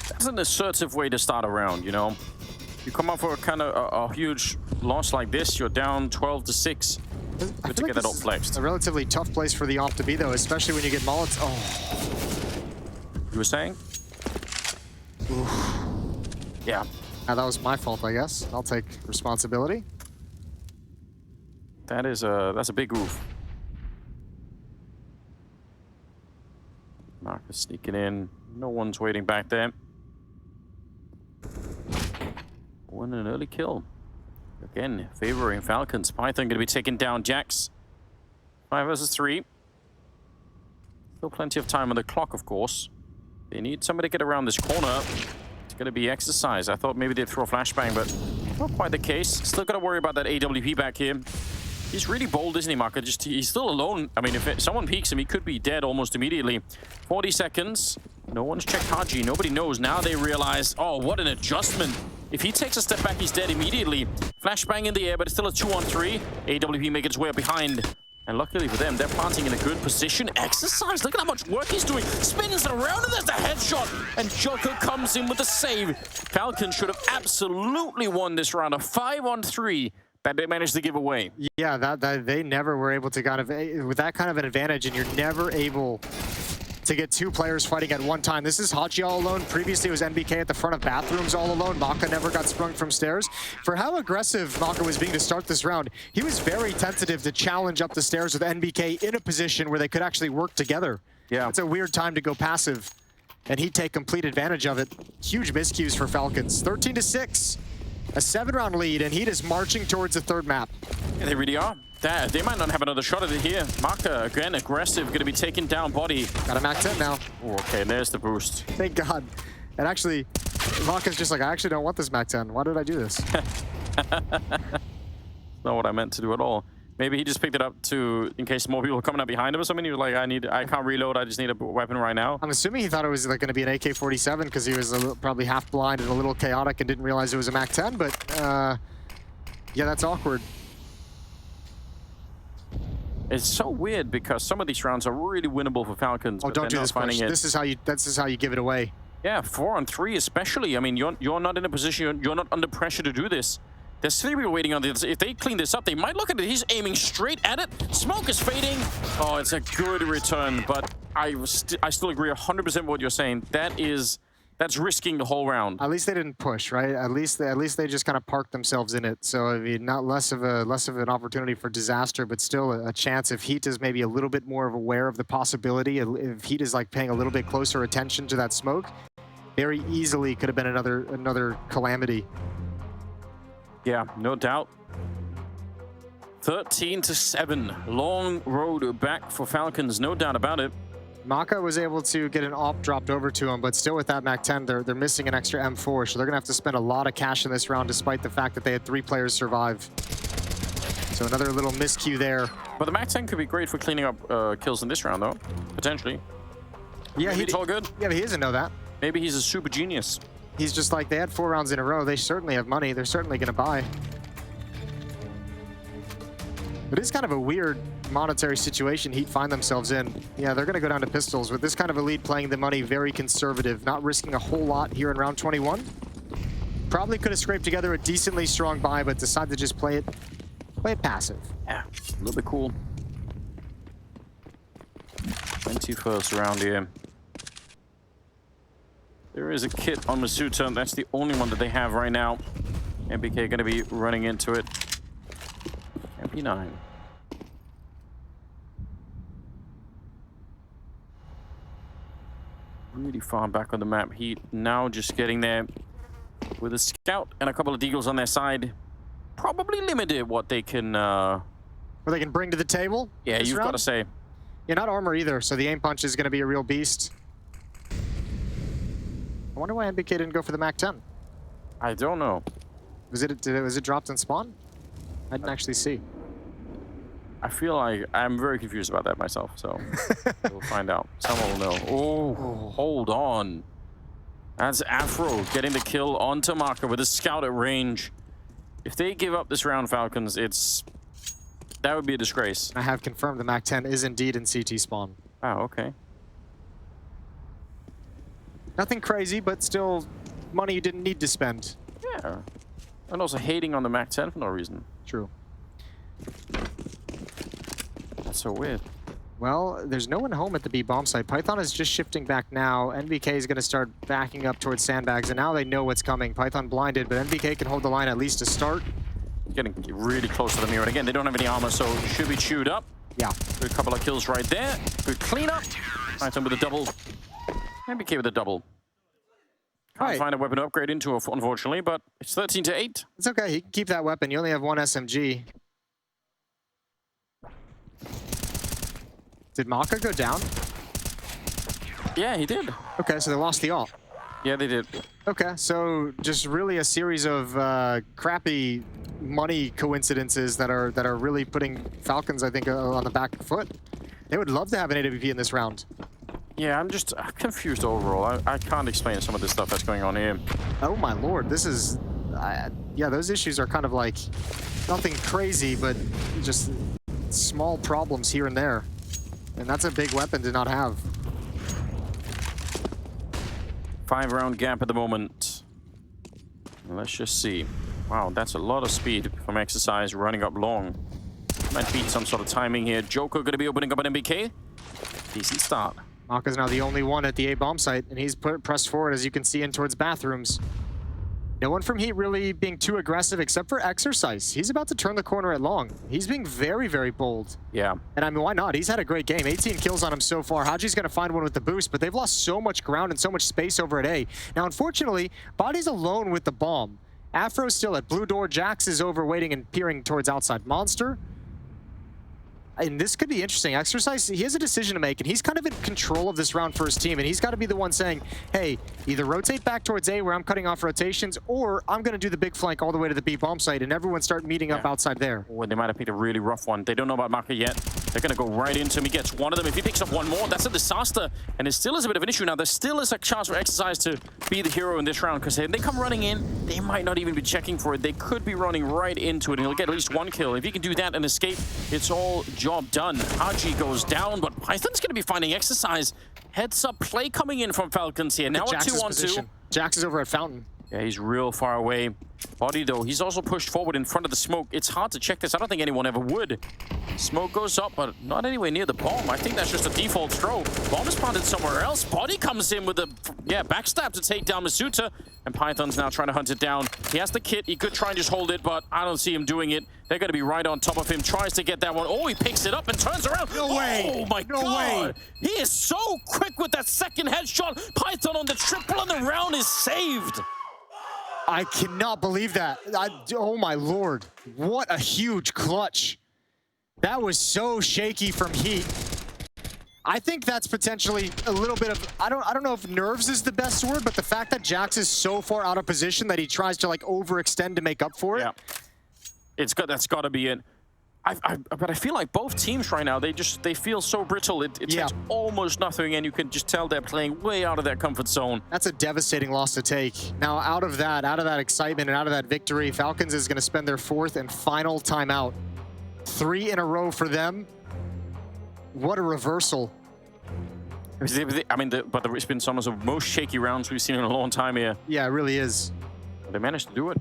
Speaker 1: That's an assertive way to start a round, you know? You come up for a kind of a huge loss like this, you're down 12 to 6. Good to get that all flexed.
Speaker 2: A relatively tough place for the off to be though, especially when you get mullets. Oh.
Speaker 1: You were saying?
Speaker 2: Oof.
Speaker 1: Yeah.
Speaker 2: That was my fault, I guess. I'll take responsibility.
Speaker 1: That's a big oof. Marcus sneaking in. No one's waiting back there. Won an early kill. Again, favoring Falcons. Python going to be taking down Jax. 5 versus 3. Still plenty of time on the clock, of course. They need somebody to get around this corner. It's going to be exercise. I thought maybe they'd throw a flashbang, but not quite the case. Still got to worry about that AWP back here. He's really bold, isn't he, Marco? He's still alone. I mean, if someone peeks him, he could be dead almost immediately. 40 seconds. No one's checked Haji. Nobody knows. Now they realize, oh, what an adjustment. If he takes a step back, he's dead immediately. Flashbang in the air, but it's still a 2-on-3. AWP making its way up behind. And luckily for them, they're planting in a good position. Exercise, look at how much work he's doing. Spins around, and there's the headshot. And Joko comes in with a save. Falcons should have absolutely won this round. A 5-on-3 that they managed to give away.
Speaker 2: Yeah, that they never were able to kind of, with that kind of an advantage, and you're never able to get 2 players fighting at one time. This is Haji all alone. Previously, it was NBK at the front of bathrooms all alone. Maka never got sprung from stairs. For how aggressive Maka was being to start this round, he was very tentative to challenge up the stairs with NBK in a position where they could actually work together.
Speaker 1: Yeah.
Speaker 2: It's a weird time to go passive, and he'd take complete advantage of it. Huge miscues for Falcons. 13 to 6. A 7-round lead, and HEET is marching towards the third map.
Speaker 1: Yeah, they really are. They might not have another shot at it here. Maka, again, aggressive, going to be taking down body.
Speaker 2: Got a Mac 10 now.
Speaker 1: Oh, okay, there's the boost.
Speaker 2: Thank God. And actually, Maka's just like, I actually don't want this Mac 10. Why did I do this?
Speaker 1: Not what I meant to do at all. Maybe he just picked it up to, in case more people are coming up behind him or something. He was like, I can't reload, I just need a weapon right now.
Speaker 2: I'm assuming he thought it was like going to be an AK-47 because he was probably half blind and a little chaotic and didn't realize it was a Mac 10, but yeah, that's awkward.
Speaker 1: It's so weird because some of these rounds are really winnable for Falcons.
Speaker 2: Oh, don't do this, Push. This is how you give it away.
Speaker 1: Yeah, 4-on-3 especially. I mean, you're not in a position, you're not under pressure to do this. There's 3 people waiting on this. If they clean this up, they might look at it. He's aiming straight at it. Smoke is fading. Oh, it's a good return, but I still agree 100% with what you're saying. That's risking the whole round.
Speaker 2: At least they didn't push, right? At least they just kind of parked themselves in it. So I mean, not less of an opportunity for disaster, but still a chance. If HEET is maybe a little bit more aware of the possibility, if HEET is like paying a little bit closer attention to that smoke, very easily could have been another calamity.
Speaker 1: Yeah, no doubt. 13 to 7. Long road back for Falcons, no doubt about it.
Speaker 2: Maka was able to get an AWP dropped over to him, but still with that Mac 10, they're missing an extra M4, so they're going to have to spend a lot of cash in this round, despite the fact that they had 3 players survive. So another little miscue there.
Speaker 1: But the Mac 10 could be great for cleaning up kills in this round, though, potentially.
Speaker 2: Yeah,
Speaker 1: it's all good.
Speaker 2: Yeah, but he doesn't know that.
Speaker 1: Maybe he's a super genius.
Speaker 2: He's just like, they had 4 rounds in a row. They certainly have money. They're certainly going to buy. It is kind of a weird monetary situation HEET find themselves in. Yeah, they're going to go down to pistols. With this kind of a lead, playing the money very conservative, not risking a whole lot here in round 21. Probably could have scraped together a decently strong buy, but decided to just play it passive.
Speaker 1: Yeah, a little bit cool. 21st round here. There is a kit on Masuta. That's the only one that they have right now. MBK going to be running into it. MP9. Really far back on the map. HEET now just getting there with a scout and a couple of deagles on their side. probably limited what they can...
Speaker 2: What they can bring to the table.
Speaker 1: Yeah,
Speaker 2: this
Speaker 1: you've
Speaker 2: round?
Speaker 1: got to say.
Speaker 2: Yeah, not armor either, so the aim punch is going to be a real beast. I wonder why NBK didn't go for the MAC-10.
Speaker 1: I don't know.
Speaker 2: Was it dropped in spawn? I didn't actually see.
Speaker 1: I feel like I'm very confused about that myself, so we'll find out. Someone will know. Oh, hold on. That's Afro getting the kill onto Maka with a scout at range. If they give up this round, Falcons, that would be a disgrace.
Speaker 2: I have confirmed the MAC-10 is indeed in CT spawn.
Speaker 1: Oh, okay.
Speaker 2: Nothing crazy, but still money you didn't need to spend.
Speaker 1: Yeah. And also hating on the MAC-10 for no reason.
Speaker 2: True.
Speaker 1: That's so weird.
Speaker 2: Well, there's no one home at the B bomb site. Python is just shifting back now. NBK is going to start backing up towards sandbags, and now they know what's coming. Python blinded, but NBK can hold the line at least to start.
Speaker 1: Getting really close to the mirror. And again, they don't have any armor, so should be chewed up.
Speaker 2: Yeah.
Speaker 1: Good couple of kills right there. Good cleanup. Python with a double. NBK with a double. Can't find a weapon to upgrade into, unfortunately, but it's 13-8.
Speaker 2: It's okay. He can keep that weapon. You only have one SMG. Did Maka go down?
Speaker 1: Yeah, he did.
Speaker 2: Okay, so they lost the ult.
Speaker 1: Yeah, they did.
Speaker 2: Okay, so just really a series of crappy money coincidences that are really putting Falcons, I think, on the back foot. They would love to have an AWP in this round.
Speaker 1: Yeah, I'm just confused overall. I can't explain some of the stuff that's going on here.
Speaker 2: Oh my lord, this is... yeah, those issues are kind of like nothing crazy, but just small problems here and there. And that's a big weapon to not have.
Speaker 1: 5-round gap at the moment. Let's just see. Wow, that's a lot of speed from Exercise running up long. Might beat some sort of timing here. Joker going to be opening up an MBK. Decent start.
Speaker 2: Maka's now the only one at the A bomb site, and he's pressed forward, as you can see, in towards bathrooms. No one from HEET really being too aggressive, except for Exercise. He's about to turn the corner at long. He's being very, very bold.
Speaker 1: Yeah.
Speaker 2: And I mean, why not? He's had a great game. 18 kills on him so far. Haji's going to find one with the boost, but they've lost so much ground and so much space over at A. Now, unfortunately, Body's alone with the bomb. Afro's still at blue door. Jax is over waiting and peering towards outside Monster. And this could be interesting. Exercise, he has a decision to make, and he's kind of in control of this round for his team, and he's got to be the one saying, hey, either rotate back towards A where I'm cutting off rotations, or I'm going to do the big flank all the way to the B bomb site, and everyone start meeting up outside there.
Speaker 1: Oh, they might have picked a really rough one. They don't know about Maka yet. They're going to go right into him. He gets one of them. If he picks up one more, that's a disaster. And it still is a bit of an issue now. There still is a chance for Exercise to be the hero in this round, because if they come running in, they might not even be checking for it. They could be running right into it, and he'll get at least one kill. If he can do that and escape, it's all job done. Haji goes down, but Python's going to be finding Exercise. Heads up play coming in from Falcons here. Now a 2-on-2.
Speaker 2: Jax is over at Fountain.
Speaker 1: Yeah, he's real far away. Body, though, he's also pushed forward in front of the smoke. It's hard to check this. I don't think anyone ever would. Smoke goes up, but not anywhere near the bomb. I think that's just a default throw. Bomb is planted somewhere else. Body comes in with a, backstab to take down Masuta. And Python's now trying to hunt it down. He has the kit. He could try and just hold it, but I don't see him doing it. They're going to be right on top of him. Tries to get that one. Oh, he picks it up and turns around.
Speaker 2: No way.
Speaker 1: Oh, my God. He is so quick with that second headshot. Python on the triple, and the round is saved.
Speaker 2: I cannot believe that. Oh my lord. What a huge clutch. That was so shaky from HEET. I think that's potentially a little bit of, I don't know if nerves is the best word, but the fact that Jax is so far out of position that he tries to like overextend to make up for it.
Speaker 1: Yeah. That's got to be it. But I feel like both teams right now, they feel so brittle. It takes almost nothing, and you can just tell they're playing way out of their comfort zone.
Speaker 2: That's a devastating loss to take. Now, out of that excitement and out of that victory, Falcons is going to spend their 4th and final timeout. 3 in a row for them. What a reversal.
Speaker 1: I mean, but it's been some of the most shaky rounds we've seen in a long time here.
Speaker 2: Yeah, it really is.
Speaker 1: They managed to do it.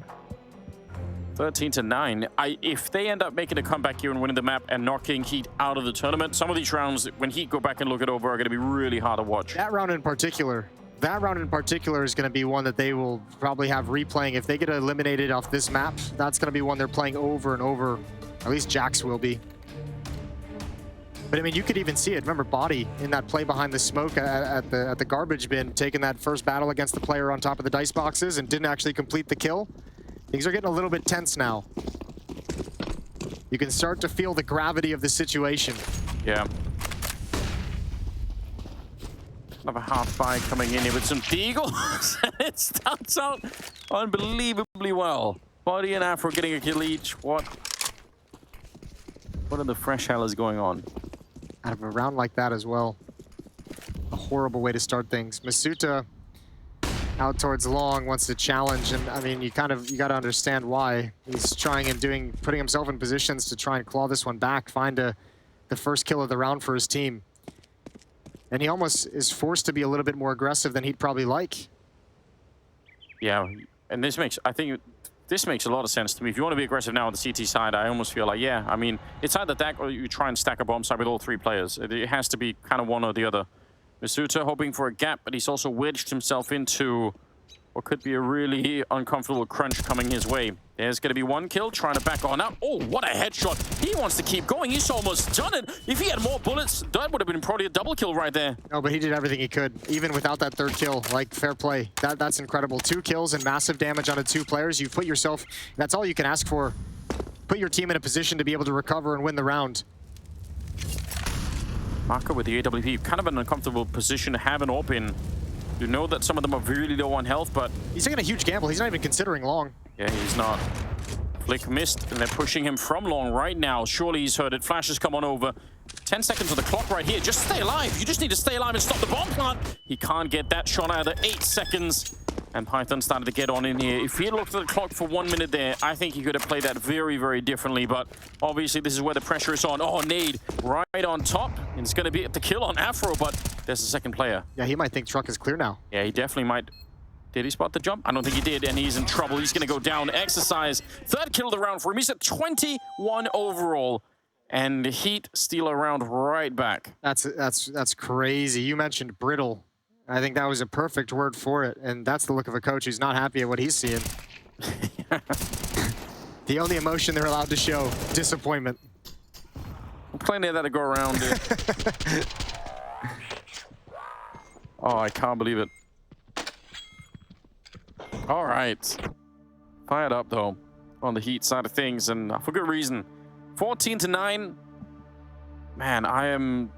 Speaker 1: 13-9. If they end up making a comeback here and winning the map and knocking HEET out of the tournament, some of these rounds, when HEET go back and look it over, are going to be really hard to watch.
Speaker 2: That round in particular is going to be one that they will probably have replaying. If they get eliminated off this map, that's going to be one they're playing over and over. At least Jax will be. But I mean, you could even see it. Remember Body in that play behind the smoke at the garbage bin, taking that first battle against the player on top of the dice boxes and didn't actually complete the kill. Things are getting a little bit tense now. You can start to feel the gravity of the situation.
Speaker 1: Yeah. Another half buy coming in here with some deagles. It starts out unbelievably well. Buddy and Afro getting a kill each. What in the fresh hell is going on?
Speaker 2: Out of a round like that as well. A horrible way to start things. Masuta out towards long, wants to challenge, and I mean, you got to understand why. He's trying and putting himself in positions to try and claw this one back, find the first kill of the round for his team. And he almost is forced to be a little bit more aggressive than he'd probably like.
Speaker 1: Yeah, and I think this makes a lot of sense to me. If you want to be aggressive now on the CT side, I almost feel like, yeah, I mean, it's either that or you try and stack a bomb side with all three players. It has to be kind of one or the other. Masuta hoping for a gap, but he's also wedged himself into what could be a really uncomfortable crunch coming his way. There's going to be one kill, trying to back on up. Oh, what a headshot. He wants to keep going. He's almost done it. If he had more bullets, that would have been probably a double kill right there.
Speaker 2: No, but he did everything he could, even without that third kill. Like, fair play. That's incredible. 2 kills and massive damage onto 2 players. You've put yourself, that's all you can ask for. Put your team in a position to be able to recover and win the round.
Speaker 1: Marco with the AWP, kind of an uncomfortable position to have an AWP in. You know that some of them are really low on health, but...
Speaker 2: He's taking a huge gamble. He's not even considering long.
Speaker 1: Yeah, he's not. Flick missed, and they're pushing him from long right now. Surely he's heard it. Flash has come on over. 10 seconds on the clock right here. Just stay alive. You just need to stay alive and stop the bomb plant. He can't get that shot either. 8 seconds. And Python started to get on in here. If he had looked at the clock for 1 minute there, I think he could have played that very, very differently. But obviously, this is where the pressure is on. Oh, nade right on top. And it's going to be the kill on Afro, but there's a second player.
Speaker 2: Yeah, he might think truck is clear now.
Speaker 1: Yeah, he definitely might. Did he spot the jump? I don't think he did, and he's in trouble. He's going to go down. Exercise. 3rd kill of the round for him. He's at 21 overall. And HEET steal a round right back.
Speaker 2: That's crazy. You mentioned brittle. I think that was a perfect word for it, and that's the look of a coach who's not happy at what he's seeing. The only emotion they're allowed to show, disappointment.
Speaker 1: Plenty of that to go around, dude. Oh, I can't believe it. All right. Fired up, though, on the HEET side of things, and for good reason. 14-9. Man,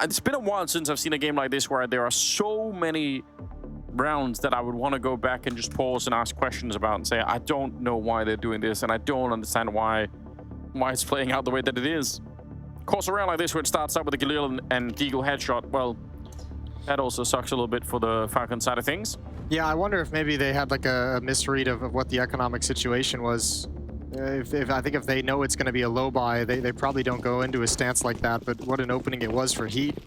Speaker 1: it's been a while since I've seen a game like this where there are so many rounds that I would want to go back and just pause and ask questions about and say, I don't know why they're doing this, and I don't understand why it's playing out the way that it is. Of course, a round like this where it starts out with a Galil and Deagle headshot, well, that also sucks a little bit for the Falcon side of things.
Speaker 2: Yeah, I wonder if maybe they had like a misread of what the economic situation was. I think if they know it's going to be a low buy, they probably don't go into a stance like that, but what an opening it was for HEET.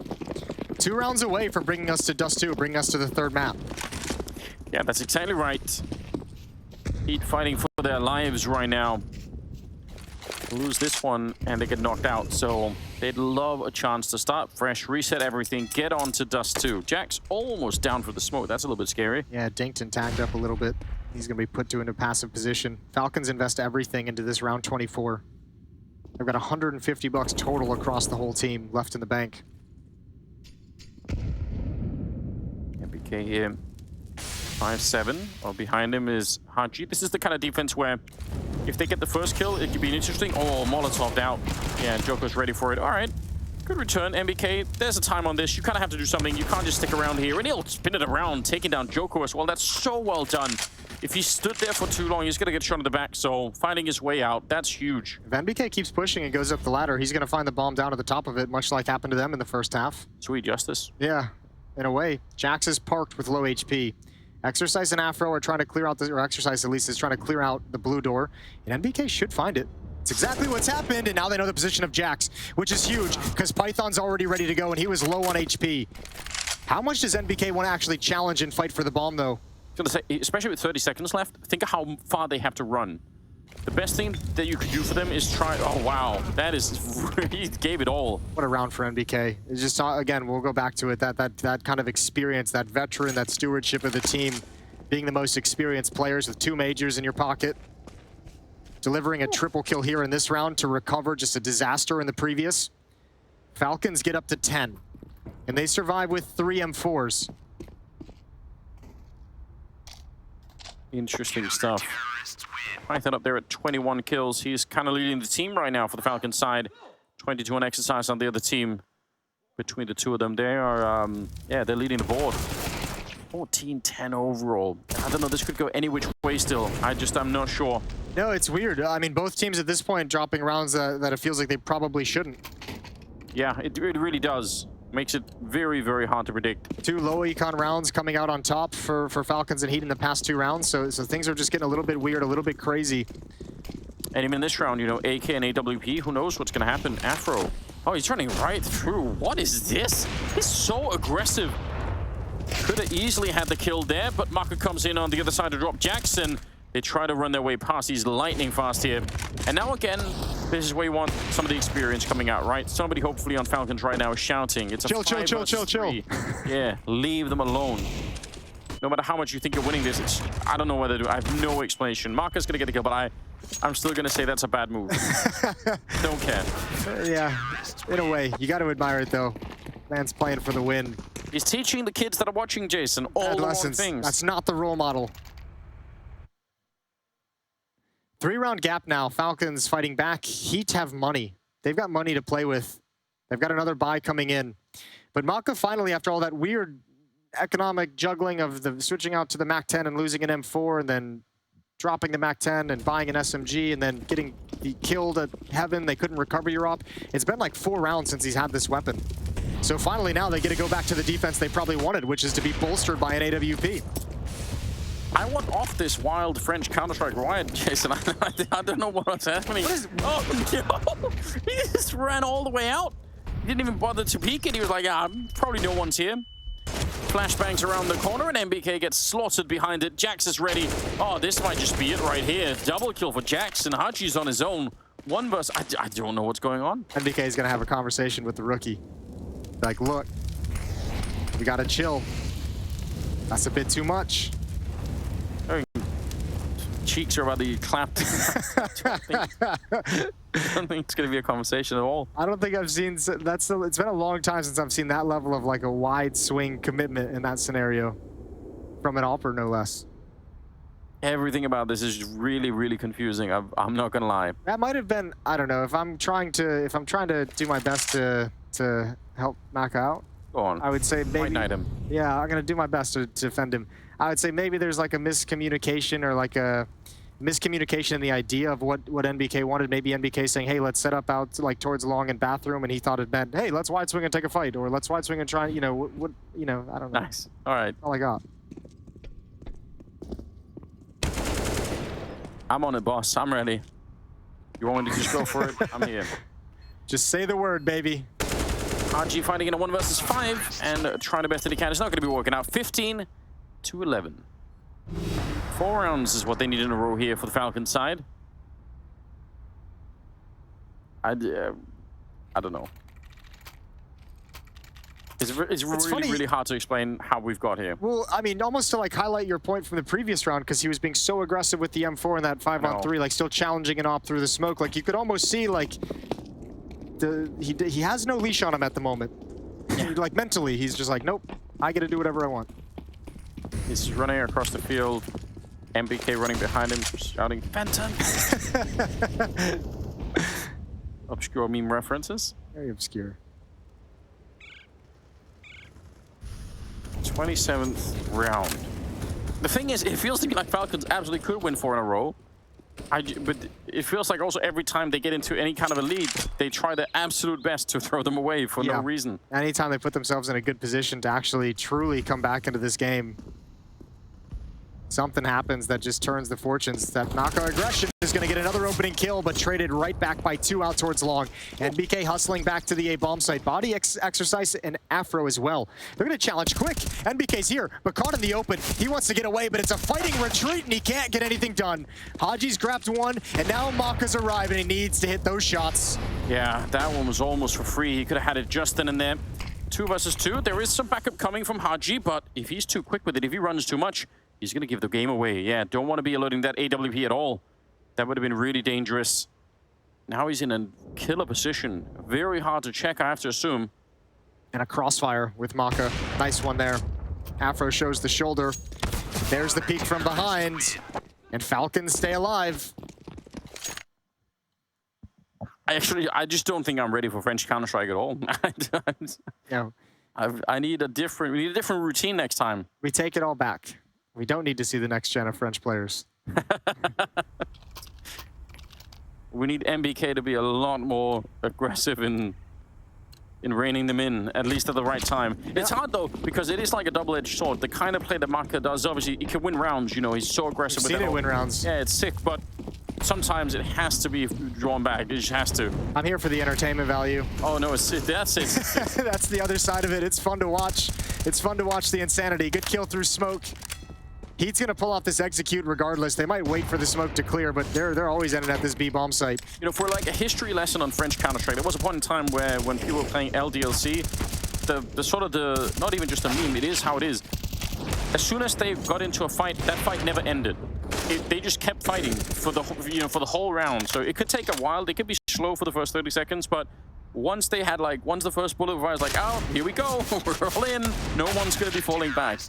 Speaker 2: 2 rounds away from bringing us to Dust 2, bringing us to the 3rd map.
Speaker 1: Yeah, that's exactly right. HEET fighting for their lives right now. Lose this one and they get knocked out, so they'd love a chance to start fresh, reset everything, get on to Dust 2. Jack's almost down for the smoke. That's a little bit scary.
Speaker 2: Yeah, dinked and tagged up a little bit. He's going to be put into a passive position. Falcons invest everything into this round 24. They've got $150 total across the whole team left in the bank.
Speaker 1: MBK here, 5-7. Well, behind him is Haji. This is the kind of defense where if they get the first kill, it could be interesting. Oh, Molotov'd out. Yeah, Joker's ready for it. All right. Good return, MBK. There's a time on this. You kind of have to do something. You can't just stick around here. And he'll spin it around, taking down Joko as well. That's so well done. If he stood there for too long, he's going to get shot in the back. So finding his way out, that's huge.
Speaker 2: If MBK keeps pushing and goes up the ladder, he's going to find the bomb down at the top of it, much like happened to them in the first half.
Speaker 1: Sweet justice.
Speaker 2: Yeah, in a way. Jax is parked with low HP. Exercise and Afro are trying to clear out, or Exercise at least is trying to clear out the blue door. And MBK should find it. It's exactly what's happened, and now they know the position of Jax, which is huge, because Python's already ready to go, and he was low on HP. How much does NBK want to actually challenge and fight for the bomb, though?
Speaker 1: I was going to say, especially with 30 seconds left, think of how far they have to run. The best thing that you could do for them is try... Oh, wow. That is... He gave it all.
Speaker 2: What a round for NBK. It's just, again, we'll go back to it, that kind of experience, that veteran, that stewardship of the team, being the most experienced players with 2 majors in your pocket. Delivering a triple kill here in this round to recover just a disaster in the previous. Falcons get up to 10, and they survive with 3 M4s.
Speaker 1: Interesting stuff. Python up there at 21 kills. He's kind of leading the team right now for the Falcons side. 22 on exercise on the other team. Between the two of them, they are, yeah, they're leading the board. 14-10 overall. I don't know, this could go any which way still. I'm not sure.
Speaker 2: No, it's weird. I mean, both teams at this point dropping rounds that it feels like they probably shouldn't.
Speaker 1: Yeah, it really does. Makes it very, very hard to predict.
Speaker 2: 2 low econ rounds coming out on top for Falcons and HEET in the past 2 rounds, so things are just getting a little bit weird, a little bit crazy.
Speaker 1: And even in this round, you know, AK and AWP, who knows what's going to happen? Afro. Oh, he's running right through. What is this? He's so aggressive. Could have easily had the kill there, but Maka comes in on the other side to drop Jackson. They try to run their way past. He's lightning fast here. And now again, this is where you want some of the experience coming out, right? Somebody hopefully on Falcons right now is shouting. It's a chill. Yeah, leave them alone. No matter how much you think you're winning this, I don't know whether to. I have no explanation. Maka's going to get the kill, but I'm still going to say that's a bad move. Don't care.
Speaker 2: Yeah, in a way. You got to admire it, though. Man's playing for the win.
Speaker 1: He's teaching the kids that are watching Jason all the wrong things.
Speaker 2: That's not the role model. 3-round gap now. Falcons fighting back. HEET have money. They've got money to play with. They've got another buy coming in. But Maka finally, after all that weird economic juggling of the switching out to the MAC-10 and losing an M4 and then dropping the MAC-10 and buying an SMG and then getting killed at Heaven, they couldn't recover Europe. It's been like 4 rounds since he's had this weapon. So finally now they get to go back to the defense they probably wanted, which is to be bolstered by an AWP.
Speaker 1: I want off this wild French Counter-Strike riot, Jason. I don't know what's happening. Oh, no. He just ran all the way out. He didn't even bother to peek it. He was like, probably no one's here. Flashbangs around the corner, and MBK gets slaughtered behind it. Jax is ready. Oh, this might just be it right here. Double kill for Jackson. Haji's on his own. One versus... I don't know what's going on.
Speaker 2: MBK is going to have a conversation with the rookie. Like, look, we got to chill. That's a bit too much.
Speaker 1: Cheeks are about to be clapped. I don't think it's going to be a conversation at all.
Speaker 2: I don't think I've seen it's been a long time since I've seen that level of like a wide swing commitment in that scenario from an AWPer, no less.
Speaker 1: Everything about this is really, really confusing. I'm not going to lie.
Speaker 2: That might have been, I don't know, if I'm trying to do my best to help Maka out.
Speaker 1: Go on.
Speaker 2: I would say maybe.
Speaker 1: White Knight him.
Speaker 2: Yeah, I'm going to do my best to defend him. I would say maybe there's like a miscommunication or like a miscommunication in the idea of what NBK wanted. Maybe NBK saying, hey, let's set up out like towards long and bathroom, and he thought it meant, hey, let's wide swing and take a fight, or let's wide swing and try, you know, I don't know.
Speaker 1: Nice. All right.
Speaker 2: All I got.
Speaker 1: I'm on it, boss. I'm ready. You want me to just go for it? I'm here.
Speaker 2: Just say the word, baby.
Speaker 1: RG fighting in a 1 versus 5 and trying the best that he can. It's not going to be working out. 15-11. 4 rounds is what they need in a row here for the Falcons side. I don't know. It's really hard to explain how we've got here.
Speaker 2: Well, I mean, almost to like highlight your point from the previous round, because he was being so aggressive with the M4 in that 5-on-3, like still challenging an op through the smoke. Like you could almost see like he has no leash on him at the moment. Yeah. Like mentally, he's just like, nope, I get to do whatever I want.
Speaker 1: He's running across the field. MBK running behind him, shouting, Phantom! Obscure meme references.
Speaker 2: Very obscure.
Speaker 1: 27th round. The thing is, it feels to me like Falcons absolutely could win 4 in a row. But it feels like also every time they get into any kind of a lead, they try their absolute best to throw them away for no reason.
Speaker 2: Anytime they put themselves in a good position to actually truly come back into this game, something happens that just turns the fortunes. That Maka aggression is going to get another opening kill, but traded right back by 2 out towards long. And BK hustling back to the A bomb site. Body exercise and Afro as well. They're going to challenge quick. NBK's here, but caught in the open. He wants to get away, but it's a fighting retreat, and he can't get anything done. Haji's grabbed one, and now Maka's arrived, and he needs to hit those shots.
Speaker 1: Yeah, that one was almost for free. He could have had it just then and there. 2 versus 2. There is some backup coming from Haji, but if he's too quick with it, if he runs too much, he's going to give the game away. Yeah, don't want to be alerting that AWP at all. That would have been really dangerous. Now he's in a killer position. Very hard to check, I have to assume.
Speaker 2: And a crossfire with Maka. Nice one there. Afro shows the shoulder. There's the peek from behind. And Falcons stay alive.
Speaker 1: I just don't think I'm ready for French Counter-Strike at all.
Speaker 2: No,
Speaker 1: we need a different routine next time.
Speaker 2: we take it all back. We don't need to see the next gen of French players.
Speaker 1: We need MBK to be a lot more aggressive in reining them in, at least at the right time. Yeah. It's hard though, because it is like a double-edged sword. The kind of play that Maka does, obviously, he can win rounds, you know, he's so aggressive with
Speaker 2: We've seen it win rounds.
Speaker 1: Yeah, it's sick, but sometimes it has to be drawn back. It just has to.
Speaker 2: I'm here for the entertainment value.
Speaker 1: Oh no, that's it.
Speaker 2: That's the other side of it. It's fun to watch. It's fun to watch the insanity. Good kill through smoke. Heat's gonna pull off this execute regardless. They might wait for the smoke to clear, but they're always ending at this B bomb site.
Speaker 1: You know, for like a history lesson on French Counter-Strike, there was a point in time where when people were playing LDLC, not even just a meme, it is how it is. As soon as they got into a fight, that fight never ended. They just kept fighting for the whole round. So it could take a while. They could be slow for the first 30 seconds, but once the first bullet fires, like, oh, here we go, we're all in. No one's going to be falling back.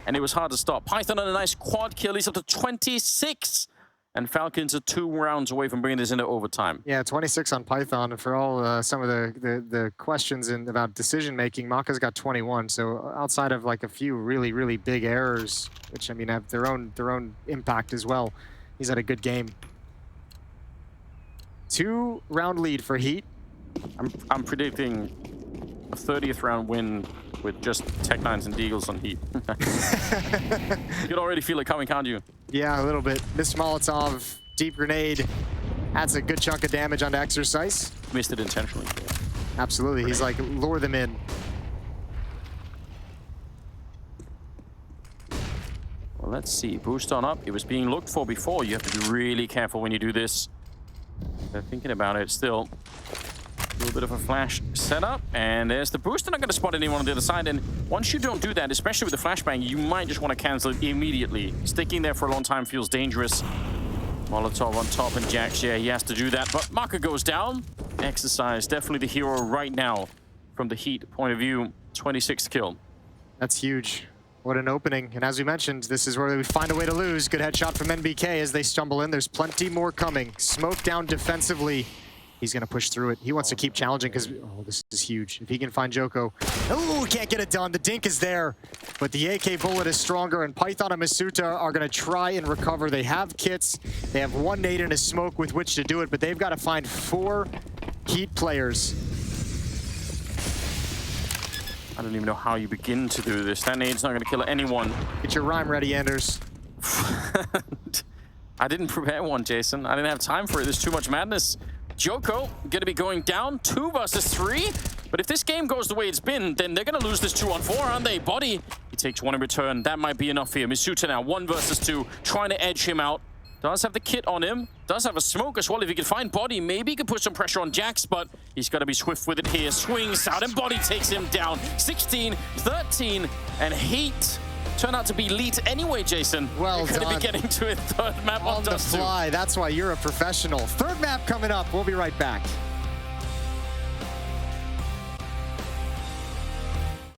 Speaker 1: And it was hard to stop. Python on a nice quad kill. He's up to 26. And Falcons are 2 rounds away from bringing this into overtime.
Speaker 2: Yeah, 26 on Python. And for all some of the questions about decision-making, Maka's got 21. So outside of like a few really, really big errors, which, I mean, have their own impact as well, he's had a good game. 2-round lead for HEET.
Speaker 1: I'm predicting a 30th round win with just Tech9s and Deagles on HEET. You can already feel it coming, can't you?
Speaker 2: Yeah, a little bit. Missed Molotov, deep grenade. That's a good chunk of damage onto Exercise.
Speaker 1: Missed it intentionally.
Speaker 2: Absolutely. He's like, lure them in.
Speaker 1: Well, let's see. Boost on up. It was being looked for before. You have to be really careful when you do this. They're thinking about it still. A little bit of a flash setup, and there's the boost. They're not going to spot anyone on the other side, and once you don't do that, especially with the flashbang, you might just want to cancel it immediately. Sticking there for a long time feels dangerous. Molotov on top, and Jax, yeah, he has to do that, but Maka goes down. Exercise, definitely the hero right now from the HEET point of view. 26th kill.
Speaker 2: That's huge. What an opening. And as we mentioned, this is where we find a way to lose. Good headshot from NBK as they stumble in. There's plenty more coming. Smoke down defensively. He's going to push through it. He wants to keep challenging because, oh, this is huge. If he can find Joko. Oh, can't get it done. The dink is there. But the AK bullet is stronger, and Python and Masuta are going to try and recover. They have kits. They have 1 nade and a smoke with which to do it, but they've got to find 4 HEET players.
Speaker 1: I don't even know how you begin to do this. That nade's not going to kill anyone.
Speaker 2: Get your rhyme ready, Anders.
Speaker 1: I didn't prepare one, Jason. I didn't have time for it. There's too much madness. Joko going to be going down 2 versus 3. But if this game goes the way it's been, then they're going to lose this 2-on-4, aren't they? Body, he takes 1 in return. That might be enough here. Masuta now 1 versus 2, trying to edge him out. Does have the kit on him. Does have a smoke as well. If he can find Body, maybe he can put some pressure on Jax, but he's got to be swift with it here. Swings out, and Body takes him down. 16, 13, and HEET turn out to be elite anyway, Jason.
Speaker 2: Well
Speaker 1: You're
Speaker 2: done.
Speaker 1: going to be getting to a 3rd map
Speaker 2: On the fly. That's why you're a professional. 3rd map coming up. We'll be right back.